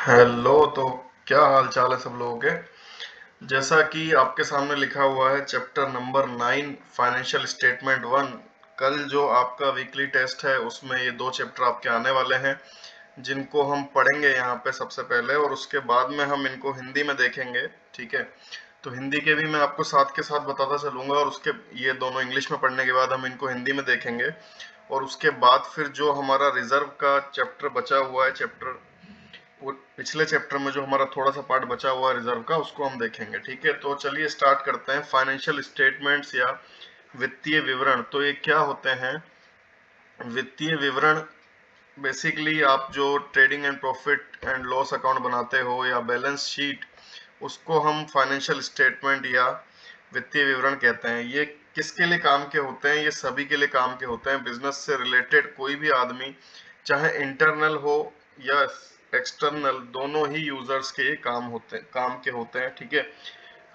Hello. तो क्या हाल चाल है सब लोगों के। जैसा कि आपके सामने लिखा हुआ है चैप्टर नंबर 9 फाइनेंशियल स्टेटमेंट 1। कल जो आपका वीकली टेस्ट है उसमें ये दो चैप्टर आपके आने वाले हैं जिनको हम पढ़ेंगे यहाँ पे सबसे पहले, और उसके बाद में हम इनको हिंदी में देखेंगे। ठीक है, तो हिंदी के भी मैं आपको साथ के साथ बताता चलूंगा, और उसके ये दोनों इंग्लिश में पढ़ने के बाद हम इनको हिंदी में देखेंगे। और उसके बाद फिर जो हमारा रिजर्व का चैप्टर बचा हुआ है, चैप्टर वो पिछले चैप्टर में जो हमारा थोड़ा सा पार्ट बचा हुआ है रिजर्व का, उसको हम देखेंगे। ठीक है, तो चलिए स्टार्ट करते हैं। फाइनेंशियल स्टेटमेंट्स या वित्तीय विवरण, तो ये क्या होते हैं? वित्तीय विवरण बेसिकली आप जो trading and profit and loss account बनाते हो या बैलेंस शीट, उसको हम फाइनेंशियल स्टेटमेंट या वित्तीय विवरण कहते हैं। ये किसके लिए काम के होते हैं? ये सभी के लिए काम के होते हैं। बिजनेस से रिलेटेड कोई भी आदमी, चाहे इंटरनल हो या एक्सटर्नल, दोनों ही यूजर्स के काम के होते हैं। ठीक है,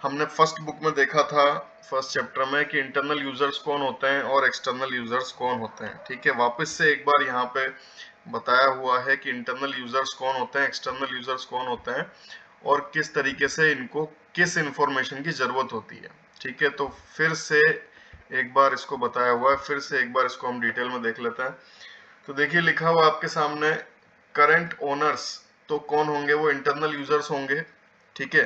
हमने फर्स्ट बुक में देखा था, फर्स्ट चैप्टर में, कि इंटरनल यूजर्स कौन होते हैं और एक्सटर्नल यूजर्स कौन होते हैं। ठीक है, वापस से एक बार यहाँ पे बताया हुआ है कि इंटरनल यूजर्स कौन होते हैं, एक्सटर्नल यूजर्स कौन होते हैं, और किस तरीके से इनको किस इंफॉर्मेशन की जरूरत होती है। ठीक है, तो फिर से एक बार इसको बताया हुआ है, फिर से एक बार इसको हम डिटेल में देख लेते हैं। तो देखिए लिखा हुआ आपके सामने, करंट ओनर्स तो कौन होंगे? वो इंटरनल यूजर्स होंगे। ठीक है,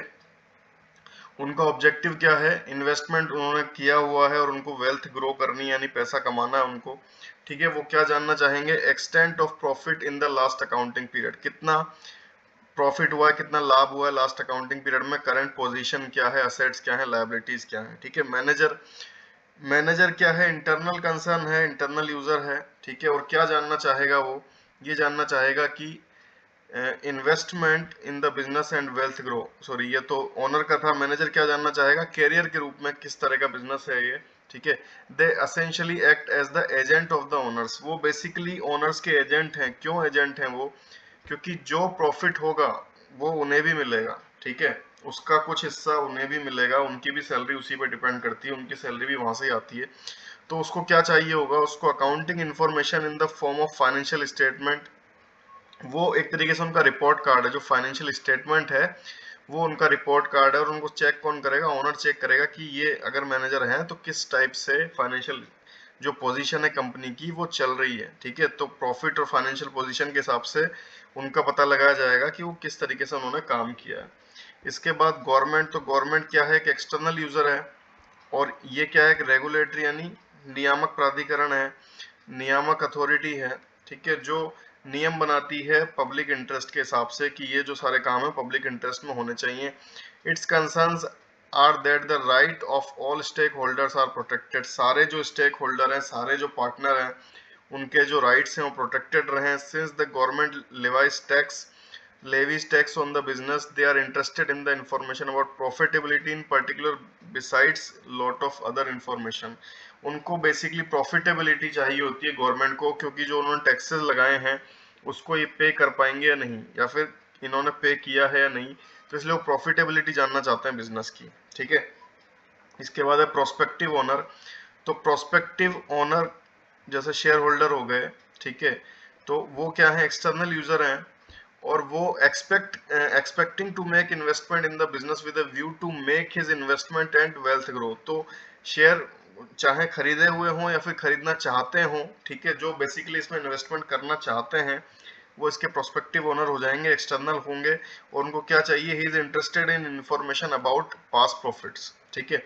उनका ऑब्जेक्टिव क्या है? इन्वेस्टमेंट उन्होंने किया हुआ है और उनको वेल्थ ग्रो करनी, यानी पैसा कमाना है उनको। ठीक है, वो क्या जानना चाहेंगे? Extent of profit in the last accounting period, कितना प्रॉफिट हुआ है, कितना लाभ हुआ है लास्ट अकाउंटिंग पीरियड में, करंट पोजीशन क्या है, असेट्स क्या है, लायबिलिटीज क्या है। ठीक है, मैनेजर, मैनेजर क्या है? इंटरनल कंसर्न है, इंटरनल यूजर है। ठीक है, और क्या जानना चाहेगा वो? ये जानना चाहेगा कि investment in the business and wealth grow, sorry ये तो ओनर का था। मैनेजर क्या जानना चाहेगा? कैरियर के रूप में किस तरह का बिजनेस है ये। ठीक है, they essentially act as the agent of the owners, वो बेसिकली ओनर्स के एजेंट हैं। क्यों एजेंट हैं वो? क्योंकि जो प्रॉफिट होगा वो उन्हें भी मिलेगा। ठीक है, उसका कुछ हिस्सा उन्हें भी मिलेगा, उनकी भी सैलरी उसी पर डिपेंड करती है, उनकी सैलरी भी वहां से ही आती है। तो उसको क्या चाहिए होगा? उसको accounting information in the form of financial statement. वो एक तरीके से उनका रिपोर्ट कार्ड है। जो फाइनेंशियल स्टेटमेंट है वो उनका रिपोर्ट कार्ड है, और उनको चेक कौन करेगा? ओनर चेक करेगा कि ये अगर मैनेजर हैं तो किस टाइप से फाइनेंशियल जो पोजीशन है कंपनी की वो चल रही है। ठीक है, तो प्रॉफिट और फाइनेंशियल पोजीशन के हिसाब से उनका पता लगाया जाएगा कि वो किस तरीके से उन्होंने काम किया है। इसके बाद गवर्नमेंट, तो गवर्नमेंट क्या है? एक एक्सटर्नल यूजर है, और ये क्या है? एक रेगुलेटरी यानी नियामक प्राधिकरण है, नियामक अथॉरिटी है। ठीक है, जो नियम बनाती है पब्लिक इंटरेस्ट के हिसाब से कि ये जो सारे काम है पब्लिक इंटरेस्ट में होने चाहिए। It's concerns are that the right of all stakeholders are protected, सारे जो स्टेक होल्डर हैं, सारे जो पार्टनर हैं, उनके जो राइट्स हैं वो प्रोटेक्टेड रहे। Since the government levies tax levies tax on the business, they are interested in the information about profitability in particular besides lot of other information। उनको बेसिकली प्रॉफिटेबिलिटी चाहिए होती है गवर्नमेंट को, क्योंकि जो उन्होंने टैक्सेस लगाए हैं उसको ये पे कर पाएंगे या नहीं, या फिर इन्होंने पे किया है या नहीं। तो इसलिए वो प्रॉफिटेबिलिटी जानना चाहते हैं बिजनेस की। ठीक है, इसके बाद है प्रोस्पेक्टिव ओनर। तो प्रोस्पेक्टिव ओनर जैसे शेयर होल्डर हो गए। ठीक है, तो वो क्या है? एक्सटर्नल यूजर हैं, और वो expecting to make investment in the business with a view to make his investment and wealth grow. तो शेयर चाहे खरीदे हुए हों या फिर खरीदना चाहते हों, ठीक है, जो बेसिकली इसमें इन्वेस्टमेंट करना चाहते हैं वो इसके प्रोस्पेक्टिव ओनर हो जाएंगे, एक्सटर्नल होंगे। और उनको क्या चाहिए? He is interested in information about past profits. ठीक है,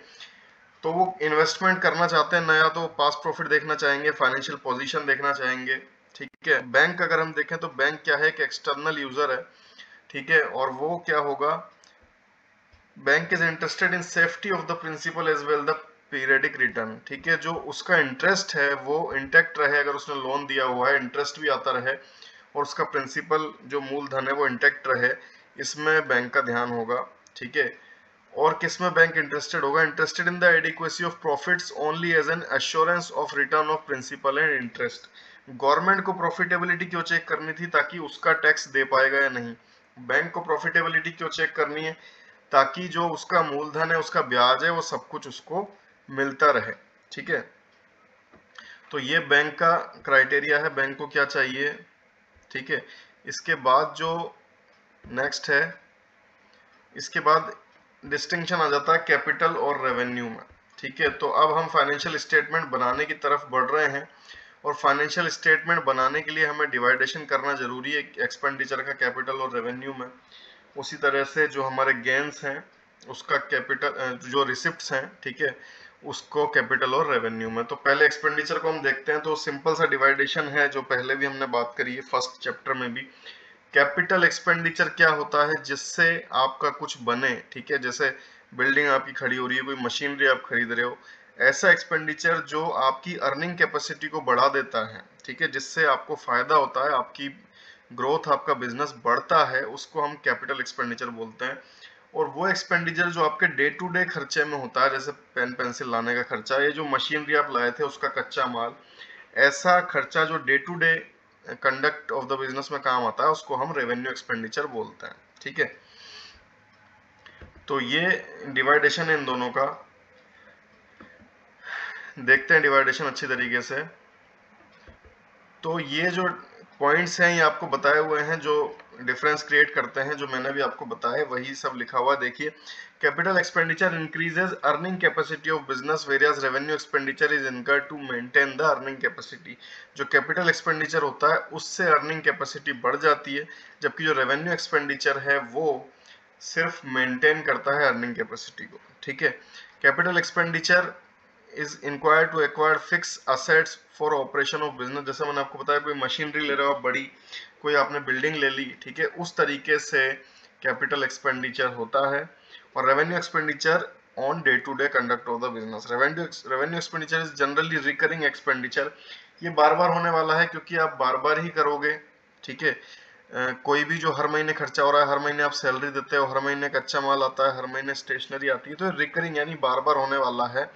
तो वो इन्वेस्टमेंट करना चाहते हैं नया, तो पास्ट प्रॉफिट देखना चाहेंगे, फाइनेंशियल पोजीशन देखना चाहेंगे। ठीक है, बैंक अगर हम देखें तो बैंक क्या है? कि एक्सटर्नल यूजर है। ठीक है, और वो क्या होगा? Bank is interested in safety of the principal as well the periodic return. ठीक है, जो उसका इंटरेस्ट है वो इंटैक्ट रहे, अगर उसने लोन दिया हुआ है इंटरेस्ट भी आता रहे, और उसका प्रिंसिपल जो मूलधन है वो इंटैक्ट रहे, इसमें बैंक का ध्यान होगा। ठीक है, और किसमें बैंक इंटरेस्टेड होगा? Interested in the adequacy of profits only as an assurance of return of principal and interest. Government को प्रॉफिटेबिलिटी क्यों चेक करनी थी? ताकि उसका टैक्स दे पाएगा या नहीं। बैंक को प्रॉफिटेबिलिटी क्यों चेक करनी है? ताकि जो उसका मूलधन है, उसका ब्याज है, वो सब कुछ उसको मिलता रहे। ठीक है, तो ये बैंक का क्राइटेरिया है, बैंक को क्या चाहिए। ठीक है, इसके बाद जो नेक्स्ट है, इसके बाद डिस्टिंक्शन आ जाता है कैपिटल और रेवेन्यू में। ठीक है, तो अब हम फाइनेंशियल स्टेटमेंट बनाने की तरफ बढ़ रहे हैं, और फाइनेंशियल स्टेटमेंट बनाने के लिए हमें डिवाइडेशन करना जरूरी है एक्सपेंडिचर का कैपिटल और रेवेन्यू में। उसी तरह से जो हमारे गेन्स हैं उसका कैपिटल, जो रिसिप्ट्स हैं, ठीक है, उसको कैपिटल और रेवेन्यू में। तो पहले एक्सपेंडिचर को हम देखते हैं। तो सिंपल सा डिवाइडेशन है जो पहले भी हमने बात करी है फर्स्ट चैप्टर में भी। कैपिटल एक्सपेंडिचर क्या होता है, जिससे आपका कुछ बने, ठीक है, जैसे बिल्डिंग आपकी खड़ी हो रही है, कोई मशीनरी आप खरीद रहे हो, ऐसा एक्सपेंडिचर जो आपकी अर्निंग कैपेसिटी को बढ़ा देता है, ठीक है, जिससे आपको फायदा होता है, आपकी ग्रोथ, आपका बिजनेस बढ़ता है, उसको हम कैपिटल एक्सपेंडिचर बोलते हैं। और वो एक्सपेंडिचर जो आपके डे टू डे खर्चे में होता है, जैसे पेन पेंसिल लाने का खर्चा, ये जो मशीनरी आप लाए थे उसका कच्चा माल, ऐसा खर्चा जो day to day conduct of the business में काम आता है, उसको हम रेवेन्यू एक्सपेंडिचर बोलते हैं। ठीक है, तो ये डिवाइडेशन है इन दोनों का। देखते हैं डिवाइडेशन अच्छी तरीके से। तो ये जो पॉइंट्स हैं ये आपको बताए हुए हैं जो डिफरेंस क्रिएट करते हैं, जो मैंने भी आपको बताया वही सब लिखा हुआ। देखिए, capital expenditure increases earning capacity of business, various revenue expenditure is incurred to maintain the earning capacity. जो कैपिटल एक्सपेंडिचर होता है उससे अर्निंग कैपेसिटी बढ़ जाती है, जबकि जो रेवेन्यू एक्सपेंडिचर है वो सिर्फ मेंटेन करता है अर्निंग कैपेसिटी को। ठीक है, capital expenditure is inquired to acquire fix assets for operation of business. जैसे मैंने आपको बताया, कोई मशीनरी ले रहे हो आप बड़ी, कोई आपने बिल्डिंग ले ली, ठीक है, उस तरीके से कैपिटल एक्सपेंडिचर होता है। और revenue expenditure on day to day conduct of the business. Revenue expenditure is generally recurring expenditure. ये बार बार होने वाला है क्योंकि आप बार बार ही करोगे। ठीक है, कोई भी जो हर महीने खर्चा हो रहा है, हर महीने आप सैलरी देते हो, हर महीने कच्चा माल आता है, हर महीने स्टेशनरी आती है, तो रिकरिंग यानी बार बार होने वाला है।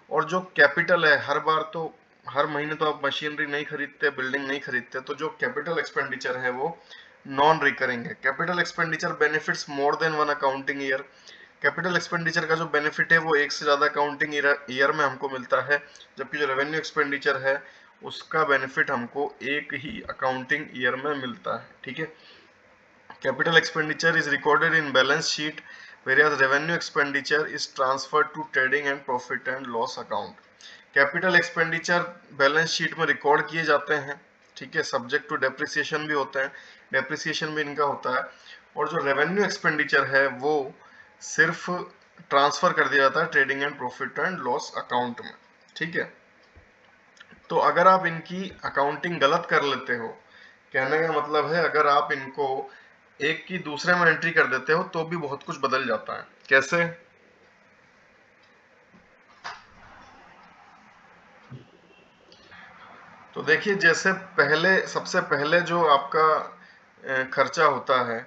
और जो कैपिटल है, हर बार तो हर महीने तो आप मशीनरी नहीं खरीदते, बिल्डिंग नहीं खरीदते, तो जो कैपिटल एक्सपेंडिचर है वो नॉन रिकरिंग है। Capital expenditure benefits more than one accounting year. Capital expenditure का जो बेनिफिट है वो एक से ज्यादा अकाउंटिंग ईयर में हमको मिलता है, जबकि जो रेवेन्यू एक्सपेंडिचर है उसका बेनिफिट हमको एक ही अकाउंटिंग ईयर में मिलता है। ठीक है, capital expenditure is recorded in balance sheet, whereas revenue expenditure is transferred to trading and profit and loss account. Capital expenditure balance sheet में रिकॉर्ड किए जाते हैं, ठीक है, सब्जेक्ट टू डेप्रिसिएशन भी होते हैं, डेप्रिसिएशन भी इनका होता है। और जो रेवेन्यू एक्सपेंडिचर है वो सिर्फ ट्रांसफर कर दिया जाता है trading and profit and loss account में। ठीक है, तो अगर आप इनकी अकाउंटिंग गलत कर लेते हो, कहने का मतलब है अगर आप इनको एक की दूसरे में एंट्री कर देते हो तो भी बहुत कुछ बदल जाता है। कैसे? तो देखिए, जैसे पहले, सबसे पहले जो आपका खर्चा होता है,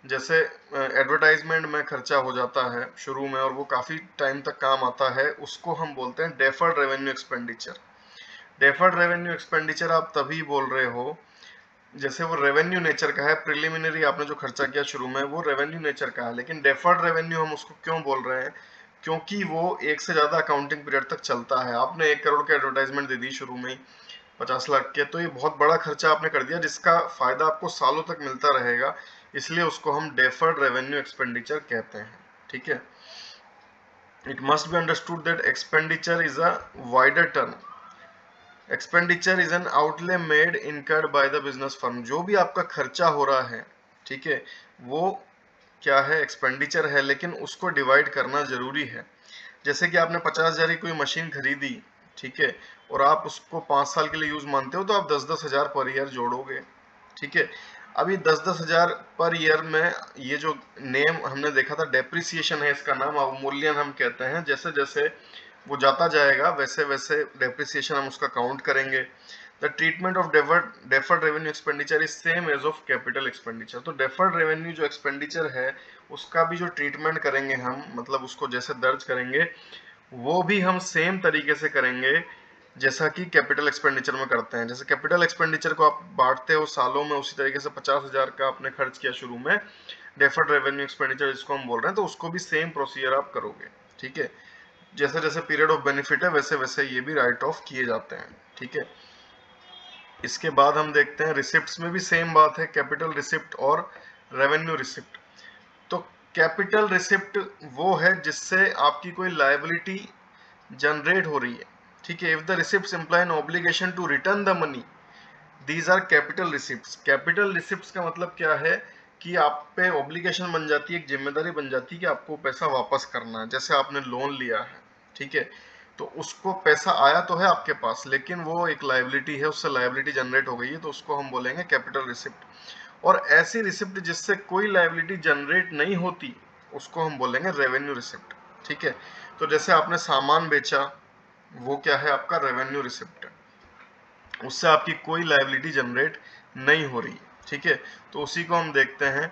जैसे एडवर्टाइजमेंट में खर्चा हो जाता है शुरू में और वो काफी टाइम तक काम आता है, उसको हम बोलते हैं deferred revenue expenditure. Deferred revenue expenditure आप तभी बोल रहे हो जैसे वो रेवेन्यू नेचर का है। प्रिलिमिनरी आपने जो खर्चा किया शुरू में वो रेवेन्यू नेचर का है, लेकिन डेफर्ड रेवेन्यू हम उसको क्यों बोल रहे हैं, क्योंकि वो एक से ज्यादा अकाउंटिंग पीरियड तक चलता है। आपने 1 करोड़ की एडवर्टाइजमेंट दे दी शुरू में ही 50 लाख के, तो ये बहुत बड़ा खर्चा आपने कर दिया जिसका फायदा आपको सालों तक मिलता रहेगा, इसलिए उसको हम डेफर्ड रेवेन्यू एक्सपेंडिचर कहते हैं। ठीक है, it must be understood that expenditure is a wider term. Expenditure is an outlay made incurred by the business firm. जो भी आपका खर्चा हो रहा है, ठीक है, वो क्या है, एक्सपेंडिचर है, लेकिन उसको डिवाइड करना जरूरी है। जैसे कि आपने 50,000 की कोई मशीन खरीदी, ठीक है, और आप उसको 5 साल के लिए यूज मानते हो, तो आप 10-10 हजार पर ईयर जोड़ोगे। ठीक है, अभी 10-10 हजार पर ईयर में ये जो नेम हमने देखा था डेप्रिसिएशन है, इसका नाम अवमूल्यन हम कहते हैं। जैसे जैसे वो जाता जाएगा वैसे वैसे डेप्रिसिएशन हम उसका काउंट करेंगे। The treatment of deferred revenue expenditure is same as of capital expenditure. तो डेफर्ड रेवेन्यू जो एक्सपेंडिचर है उसका भी जो ट्रीटमेंट करेंगे हम, मतलब उसको जैसे दर्ज करेंगे, वो भी हम सेम तरीके से करेंगे जैसा कि कैपिटल एक्सपेंडिचर में करते हैं। जैसे कैपिटल एक्सपेंडिचर को आप बांटते हो सालों में, उसी तरीके से 50,000 का आपने खर्च किया शुरू में, डेफर्ड रेवेन्यू एक्सपेंडिचर जिसको हम बोल रहे हैं, तो उसको भी सेम प्रोसीजर आप करोगे। ठीक है, जैसे जैसे पीरियड ऑफ बेनिफिट है वैसे वैसे ये भी राइट ऑफ किए जाते हैं। ठीक है, इसके बाद हम देखते हैं रिसिप्ट्स में भी सेम बात है, कैपिटल रिसिप्ट और रेवेन्यू रिसिप्ट। तो कैपिटल रिसिप्ट वो है जिससे आपकी कोई लायबिलिटी जनरेट हो रही है, ठीक है। If the receipts imply an obligation to return the money, these are capital receipts. Capital receipts का मतलब क्या है कि आप पे ऑब्लिगेशन बन जाती है, एक जिम्मेदारी बन जाती है कि आपको पैसा वापस करना है। जैसे आपने लोन लिया है, ठीक है, तो उसको पैसा आया तो है आपके पास, लेकिन वो एक लायबिलिटी है, उससे लायबिलिटी जनरेट हो गई है, तो उसको हम बोलेंगे कैपिटल रिसिप्ट। और ऐसी रिसिप्ट जिससे कोई लायबिलिटी जनरेट नहीं होती, उसको हम बोलेंगे रेवेन्यू रिसिप्ट, ठीक है। तो जैसे आपने सामान बेचा, वो क्या है, आपका रेवेन्यू रिसिप्ट है, उससे आपकी कोई लायबिलिटी जनरेट नहीं हो रही, ठीक है। तो उसी को हम देखते हैं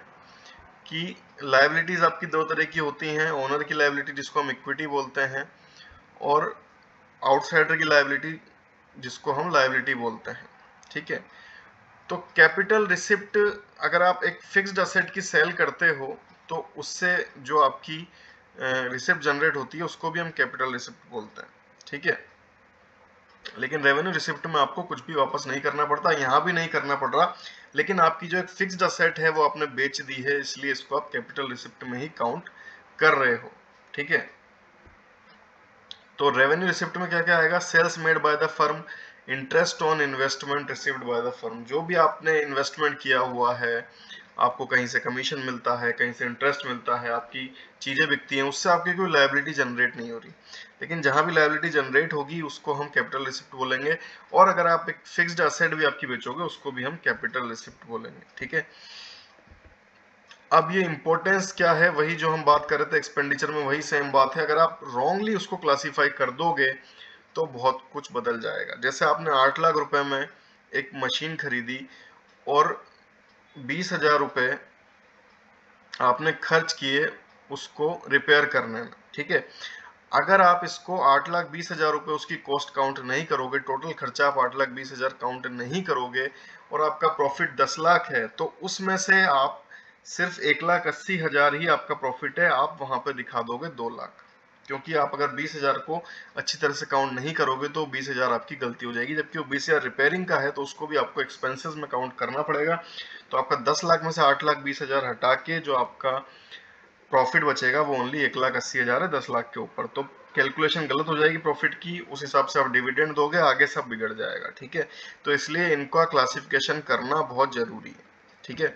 कि लायबिलिटीज आपकी दो तरह की होती हैं, ओनर की लायबिलिटी जिसको हम इक्विटी बोलते हैं, और आउटसाइडर की लायबिलिटी जिसको हम लायबिलिटी बोलते हैं, ठीक है। तो कैपिटल रिसिप्ट, अगर आप एक फिक्स्ड असेट की सेल करते हो तो उससे जो आपकी रिसिप्ट जनरेट होती है उसको भी हम कैपिटल रिसिप्ट बोलते हैं, ठीक है। लेकिन रेवेन्यू रिसिप्ट में आपको कुछ भी वापस नहीं करना पड़ता, यहाँ भी नहीं करना पड़ रहा, लेकिन आपकी जो एक फिक्स्ड असेट है वो आपने बेच दी है, इसलिए इसको आप कैपिटल रिसिप्ट में ही काउंट कर रहे हो, ठीक है। तो रेवेन्यू रिसिप्ट में क्या क्या आएगा, sales made by the firm, interest on investment received by the firm. जो भी आपने इन्वेस्टमेंट किया हुआ है, आपको कहीं से कमीशन मिलता है, कहीं से इंटरेस्ट मिलता है, आपकी चीजें बिकती हैं, उससे आपकी कोई लायबिलिटी जनरेट नहीं हो रही। लेकिन जहां भी लायबिलिटी जनरेट होगी उसको हम कैपिटल रिसिप्ट बोलेंगे, और अगर आप एक फिक्स्ड असेट भी आपकी बेचोगे उसको भी हम कैपिटल रिसिप्ट बोलेंगे, ठीक है। अब ये इंपॉर्टेंस क्या है, वही जो हम बात कर रहे थे एक्सपेंडिचर में, वही सेम बात है। अगर आप रॉन्गली उसको क्लासिफाई कर दोगे तो बहुत कुछ बदल जाएगा। जैसे आपने 8 लाख रुपए में एक मशीन खरीदी और 20,000 रुपए आपने खर्च किए उसको रिपेयर करने में, ठीक है। अगर आप इसको 8,20,000 रुपए उसकी कॉस्ट काउंट नहीं करोगे, टोटल खर्चा आप 8,20,000 काउंट नहीं करोगे, और आपका प्रॉफिट 10 लाख है, तो उसमें से आप सिर्फ 1,80,000 ही आपका प्रॉफिट है, आप वहां पे दिखा दोगे 2 लाख, क्योंकि आप अगर 20,000 को अच्छी तरह से काउंट नहीं करोगे तो 20,000 आपकी गलती हो जाएगी। जबकि वो 20,000 रिपेयरिंग का है तो उसको भी आपको एक्सपेंसेस में काउंट करना पड़ेगा। तो आपका 10 लाख में से 8,20,000 हटा के जो आपका प्रॉफिट बचेगा वो ओनली 1,80,000 है 10 लाख के ऊपर। तो कैलकुलेशन गलत हो जाएगी प्रॉफिट की, उस हिसाब से आप डिविडेंड दोगे, आगे सब बिगड़ जाएगा, ठीक है। तो इसलिए इनका क्लासिफिकेशन करना बहुत जरूरी है, ठीक है।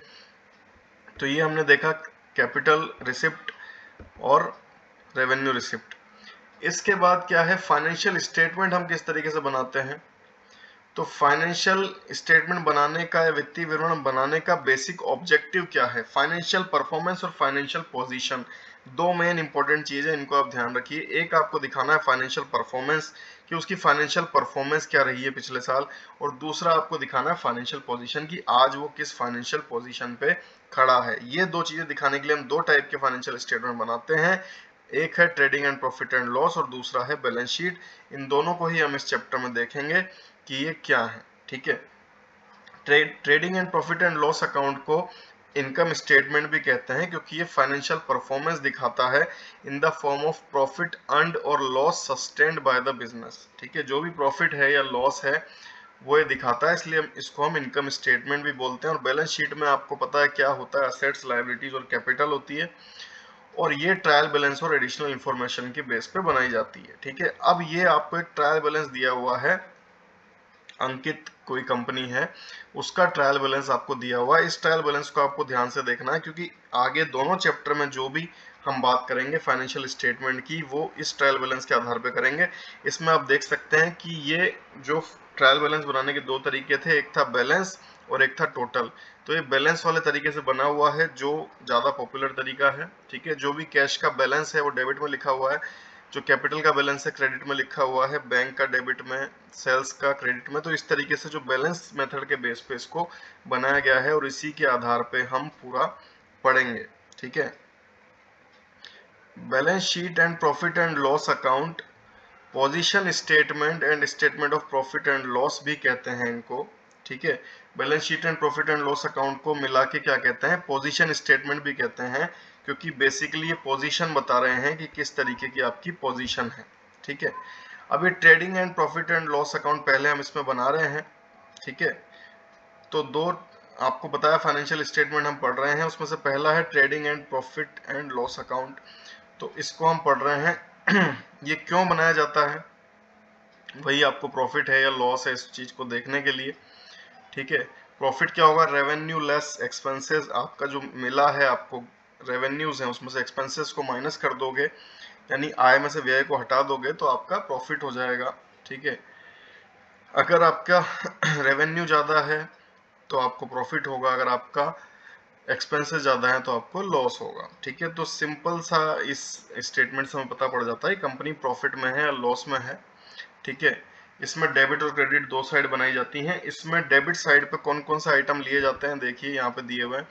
तो ये हमने देखा कैपिटल रिसिप्ट और रेवेन्यू रिसिप्ट। इसके बाद क्या है, फाइनेंशियल स्टेटमेंट हम किस तरीके से बनाते हैं। तो फाइनेंशियल स्टेटमेंट बनाने का या वित्तीय विवरण बनाने का बेसिक ऑब्जेक्टिव क्या है, फाइनेंशियल परफॉर्मेंस और फाइनेंशियल पोजीशन, दो मेन इंपॉर्टेंट चीजें, इनको आप ध्यान रखिए। एक आपको दिखाना है फाइनेंशियल परफॉर्मेंस कि उसकी फाइनेंशियल परफॉर्मेंस क्या रही है पिछले साल, और दूसरा आपको दिखाना है फाइनेंशियल पोजीशन की आज वो किस फाइनेंशियल पोजीशन पे खड़ा है। ये दो चीजें दिखाने के लिए हम दो टाइप के फाइनेंशियल स्टेटमेंट बनाते हैं, एक है trading and profit and loss और दूसरा है बैलेंस शीट। इन दोनों को ही हम इस चैप्टर में देखेंगे कि ये क्या है, ठीक है। Trading and profit and loss account को इनकम स्टेटमेंट भी कहते हैं, क्योंकि ये फाइनेंशियल परफॉर्मेंस दिखाता है in the form of profit earned और loss sustained by the business, ठीक है। जो भी प्रॉफिट है या लॉस है वो ये दिखाता है, इसलिए इसको हम इनकम स्टेटमेंट भी बोलते हैं। और बैलेंस शीट में आपको पता है क्या होता है, असेट्स, लायबिलिटीज और कैपिटल होती है, और ये ट्रायल बैलेंस और एडिशनल इंफॉर्मेशन के बेस पे बनाई जाती है, ठीक है। अब ये आपको एक ट्रायल बैलेंस दिया हुआ है, अंकित कोई कंपनी है, उसका ट्रायल बैलेंस आपको दिया हुआ है। इस ट्रायल बैलेंस को आपको ध्यान से देखना है, क्योंकि आगे दोनों चैप्टर में जो भी हम बात करेंगे फाइनेंशियल स्टेटमेंट की वो इस ट्रायल बैलेंस के आधार पर करेंगे। इसमें आप देख सकते हैं कि ये जो ट्रायल बैलेंस बनाने के दो तरीके थे, एक था बैलेंस और एक था टोटल। तो ये बैलेंस वाले तरीके से बना हुआ है जो ज्यादा पॉपुलर तरीका है, ठीक है। जो भी कैश का बैलेंस है वो डेबिट में लिखा हुआ है, जो कैपिटल का बैलेंस है क्रेडिट में लिखा हुआ है, बैंक का डेबिट में, सेल्स का क्रेडिट में। तो इस तरीके से जो बैलेंस मेथड के बेस पे इसको बनाया गया है और इसी के आधार पे हम पूरा पढ़ेंगे, ठीक है। Balance sheet and profit and loss account, position statement and statement of profit and loss भी कहते हैं इनको, ठीक है। Balance sheet and profit and loss account को मिला के क्या कहते हैं, पोजीशन स्टेटमेंट भी कहते हैं, क्योंकि बेसिकली ये पोजीशन बता रहे हैं कि किस तरीके की आपकी पोजीशन है, ठीक है। अब ये trading and profit and loss account पहले हम इसमें बना रहे हैं, ठीक है। तो दो आपको बताया फाइनेंशियल स्टेटमेंट हम पढ़ रहे हैं, उसमें से पहला है trading and profit and loss account. तो इसको हम पढ़ रहे हैं। ये क्यों बनाया जाता है, वही आपको प्रॉफिट है या लॉस है इस चीज को देखने के लिए। ठीक है, प्रॉफिट क्या होगा, रेवेन्यू लेस एक्सपेंसेस। आपका जो मिला है, आपको रेवेन्यूज है उसमें से एक्सपेंसेस को माइनस कर दोगे, यानी आय में से व्यय को हटा दोगे तो आपका प्रॉफिट हो जाएगा। ठीक है, अगर आपका रेवेन्यू ज्यादा है तो आपको प्रॉफिट होगा, अगर आपका एक्सपेंसेस ज्यादा है तो आपको लॉस होगा। ठीक है, तो सिंपल सा इस स्टेटमेंट से हमें पता पड़ जाता है कंपनी प्रॉफिट में है या लॉस में है। ठीक है, इसमें डेबिट और क्रेडिट दो साइड बनाई जाती हैं। इसमें डेबिट साइड पे कौन कौन सा आइटम लिए जाते हैं, देखिए यहाँ पे दिए हुए हैं।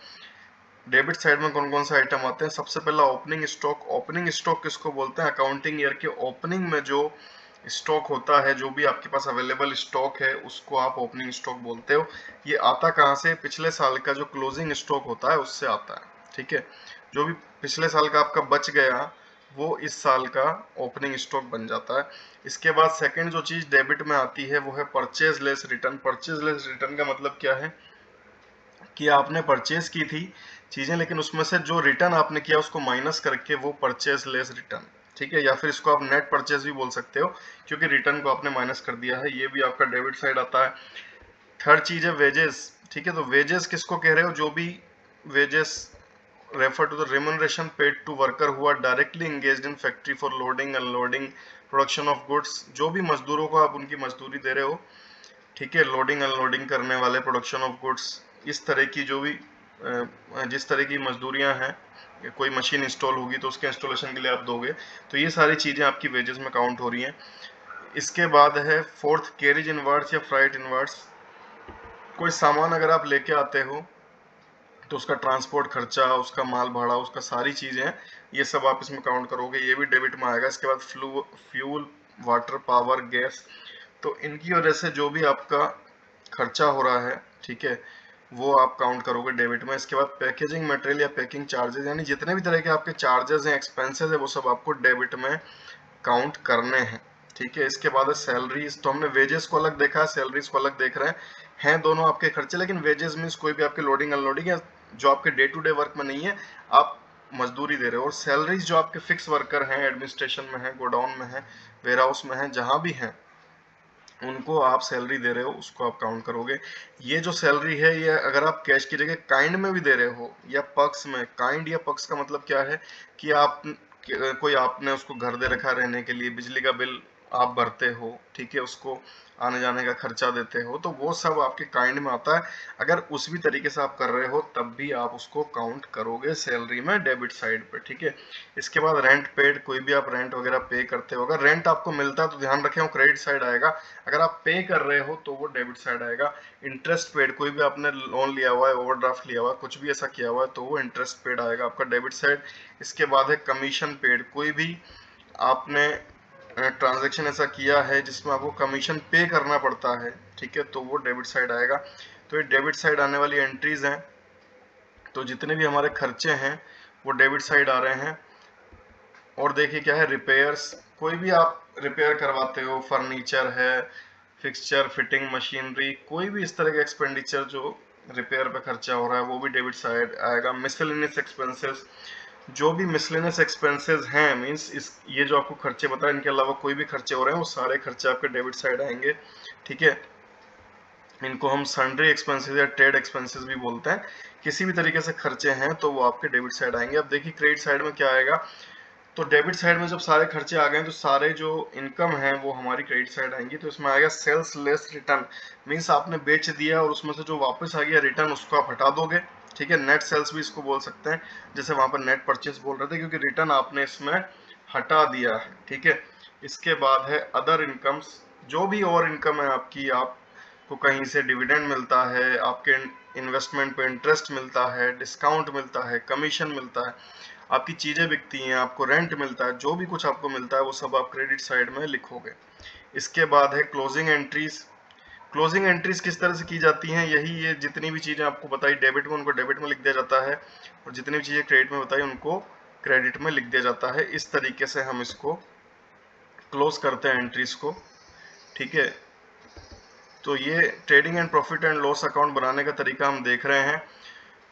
डेबिट साइड में कौन कौन से आइटम आते हैं, सबसे पहला ओपनिंग स्टॉक। ओपनिंग स्टॉक किसको बोलते हैं, अकाउंटिंग ईयर के ओपनिंग में जो स्टॉक होता है, जो भी आपके पास अवेलेबल स्टॉक है उसको आप ओपनिंग स्टॉक बोलते हो। ये आता कहाँ से, पिछले साल का जो क्लोजिंग स्टॉक होता है उससे आता है। ठीक है, जो भी पिछले साल का आपका बच गया वो इस साल का ओपनिंग स्टॉक बन जाता है। इसके बाद सेकंड जो चीज डेबिट में आती है वो है purchase less return. Purchase less return का मतलब क्या है कि आपने परचेज की थी चीजें, लेकिन उसमें से जो रिटर्न आपने किया उसको माइनस करके वो परचेज लेस रिटर्न। ठीक है, या फिर इसको आप नेट परचेज भी बोल सकते हो, क्योंकि रिटर्न को आपने माइनस कर दिया है। ये भी आपका डेबिट साइड आता है। थर्ड चीज है वेजेस। ठीक है, तो वेजेस किसको कह रहे हो, जो भी wages refer to the remuneration paid to worker who are directly engaged in factory for loading unloading production of goods. जो भी मजदूरों को आप उनकी मजदूरी दे रहे हो, ठीक है, लोडिंग अनलोडिंग करने वाले, प्रोडक्शन ऑफ गुड्स, इस तरह की जो भी जिस तरह की मजदूरियां हैं, कोई मशीन इंस्टॉल होगी तो उसके इंस्टॉलेशन के लिए आप दोगे, तो ये सारी चीजें आपकी वेजेस में काउंट हो रही हैं। इसके बाद है फोर्थ कैरिज इनवर्ड्स या फ्राइट इनवर्ड्स। कोई सामान अगर आप लेके आते हो तो उसका ट्रांसपोर्ट खर्चा, उसका माल भाड़ा, उसका सारी चीजें, ये सब आप इसमें काउंट करोगे, ये भी डेबिट में आएगा। इसके बाद फ्यूल, वाटर, पावर, गैस, तो इनकी वजह से जो भी आपका खर्चा हो रहा है, ठीक है, वो आप काउंट करोगे डेबिट में। इसके बाद पैकेजिंग मटेरियल या पैकिंग चार्जेस, यानी जितने भी तरह के आपके चार्जेस हैं, एक्सपेंसेस है, वो सब आपको डेबिट में काउंट करने हैं। ठीक है, इसके बाद है सैलरीज। तो हमने वेजेस को अलग देखा है, सैलरीज को अलग देख रहे हैं दोनों आपके खर्चे, लेकिन वेजेस मीन्स कोई भी आपके लोडिंग अनलोडिंग या जो आपके डे टू डे वर्क में नहीं है, आप मजदूरी दे रहे हो। और सैलरीज जो आपके फिक्स वर्कर हैं, एडमिनिस्ट्रेशन में है, गोडाउन में है, वेयर हाउस में है, जहां भी हैं, उनको आप सैलरी दे रहे हो, उसको आप काउंट करोगे। ये जो सैलरी है, ये अगर आप कैश की जगह काइंड में भी दे रहे हो या पक्स में, काइंड या पक्स का मतलब क्या है कि आप कोई आपने उसको घर दे रखा रहने के लिए, बिजली का बिल आप भरते हो, ठीक है, उसको आने जाने का खर्चा देते हो, तो वो सब आपके काइंड में आता है। अगर उस भी तरीके से आप कर रहे हो तब भी आप उसको काउंट करोगे सैलरी में, डेबिट साइड पे। ठीक है, इसके बाद रेंट पेड, कोई भी आप रेंट वगैरह पे करते हो, अगर रेंट आपको मिलता है तो ध्यान रखें वो क्रेडिट साइड आएगा, अगर आप पे कर रहे हो तो वो डेबिट साइड आएगा। इंटरेस्ट पेड, कोई भी आपने लोन लिया हुआ है, ओवरड्राफ्ट लिया हुआ है, कुछ भी ऐसा किया हुआ है, तो वो इंटरेस्ट पेड आएगा आपका डेबिट साइड। इसके बाद है कमीशन पेड, कोई भी आपने ट्रांजैक्शन ऐसा किया है जिसमें आपको कमीशन पे करना पड़ता है, ठीक है, तो वो डेबिट साइड आएगा। तो ये डेबिट साइड आने वाली एंट्रीज हैं। तो जितने भी हमारे खर्चे हैं वो डेबिट साइड आ रहे हैं। और देखिए क्या है, रिपेयर्स, कोई भी आप रिपेयर करवाते हो, फर्नीचर है, फिक्सचर, फिटिंग, मशीनरी, कोई भी इस तरह का एक्सपेंडिचर जो रिपेयर पे खर्चा हो रहा है वो भी डेबिट साइड आएगा। मिसलेनियस एक्सपेंसेस, जो भी मिसलेनियस एक्सपेंसेस हैं, मींस इस ये जो आपको खर्चे बताए इनके अलावा कोई भी खर्चे हो रहे हैं वो सारे खर्चे आपके डेबिट साइड आएंगे। ठीक है, इनको हम सन्ड्री एक्सपेंसेस या ट्रेड एक्सपेंसेस भी बोलते हैं। किसी भी तरीके से खर्चे हैं तो वो आपके डेबिट साइड आएंगे। अब देखिए क्रेडिट साइड में क्या आएगा, तो डेबिट साइड में जब सारे खर्चे आ गए तो सारे जो इनकम है वो हमारी क्रेडिट साइड आएंगी। तो इसमें आएगा सेल्स लेस रिटर्न, मींस आपने बेच दिया और उसमें से जो वापस आ गया रिटर्न उसको आप हटा दोगे। ठीक है, नेट सेल्स भी इसको बोल सकते हैं, जैसे वहां पर नेट परचेस बोल रहे थे, क्योंकि रिटर्न आपने इसमें हटा दिया है। ठीक है, इसके बाद है अदर इनकम्स, जो भी और इनकम है आपकी, आपको कहीं से डिविडेंड मिलता है, आपके इन्वेस्टमेंट पे इंटरेस्ट मिलता है, डिस्काउंट मिलता है, कमीशन मिलता है, आपकी चीजें बिकती हैं, आपको रेंट मिलता है, जो भी कुछ आपको मिलता है वो सब आप क्रेडिट साइड में लिखोगे। इसके बाद है क्लोजिंग एंट्रीज। क्लोजिंग एंट्रीज किस तरह से की जाती हैं, यही ये जितनी भी चीजें आपको बताई डेबिट में उनको डेबिट में लिख दिया जाता है, और जितनी भी चीजें क्रेडिट में बताई उनको क्रेडिट में लिख दिया जाता है। इस तरीके से हम इसको क्लोज करते हैं एंट्रीज को। ठीक है, तो ये trading and profit and loss account बनाने का तरीका हम देख रहे हैं।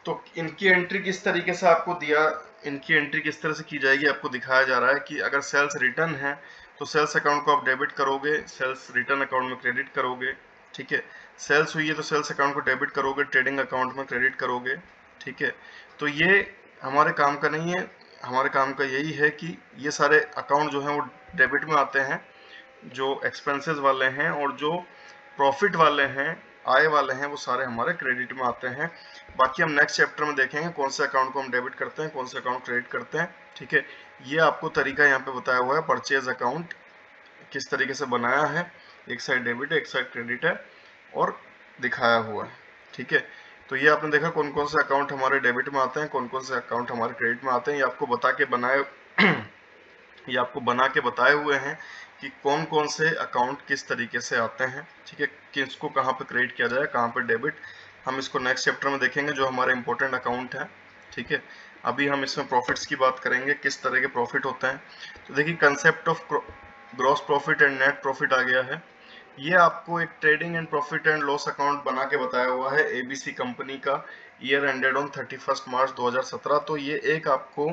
तो इनकी एंट्री किस तरीके से आपको दिया, इनकी एंट्री किस तरह से की जाएगी आपको दिखाया जा रहा है कि अगर सेल्स रिटर्न है तो सेल्स अकाउंट को आप डेबिट करोगे, सेल्स रिटर्न अकाउंट में क्रेडिट करोगे, ठीक है। सेल्स हुई है तो सेल्स अकाउंट को डेबिट करोगे, ट्रेडिंग अकाउंट में क्रेडिट करोगे, ठीक है। तो ये हमारे काम का नहीं है, हमारे काम का यही है कि ये सारे अकाउंट जो हैं वो डेबिट में आते हैं, जो एक्सपेंसेस वाले हैं, और जो प्रॉफिट वाले हैं, आय वाले हैं, वो सारे हमारे क्रेडिट में आते हैं। बाकी हम नेक्स्ट चैप्टर में देखेंगे कौन से अकाउंट को हम डेबिट करते हैं, कौन से अकाउंट क्रेडिट करते हैं, ठीक है। ये आपको तरीका यहाँ पे बताया हुआ है, परचेज अकाउंट किस तरीके से बनाया है, एक साइड डेबिट है एक साइड क्रेडिट है, और दिखाया हुआ है, ठीक है। तो ये आपने देखा कौन कौन से अकाउंट हमारे डेबिट में आते हैं, कौन कौन से अकाउंट हमारे क्रेडिट में आते हैं। ये आपको बता के बनाए ये आपको बना के बताए हुए हैं कि कौन कौन से अकाउंट किस तरीके से आते हैं, ठीक है, कि इसको कहाँ पे क्रेडिट किया जाए, कहाँ पे डेबिट। हम इसको नेक्स्ट चैप्टर में देखेंगे जो हमारे इंपॉर्टेंट अकाउंट है, ठीक है। अभी हम इसमें प्रॉफिट्स की बात करेंगे, किस तरह के प्रॉफिट होते हैं। तो देखिए concept of gross profit and net profit आ गया है। ये आपको एक trading and profit and loss account बना के बताया हुआ है एबीसी कंपनी का, ईयर एंडेड ऑन 31 मार्च 2017। तो ये एक आपको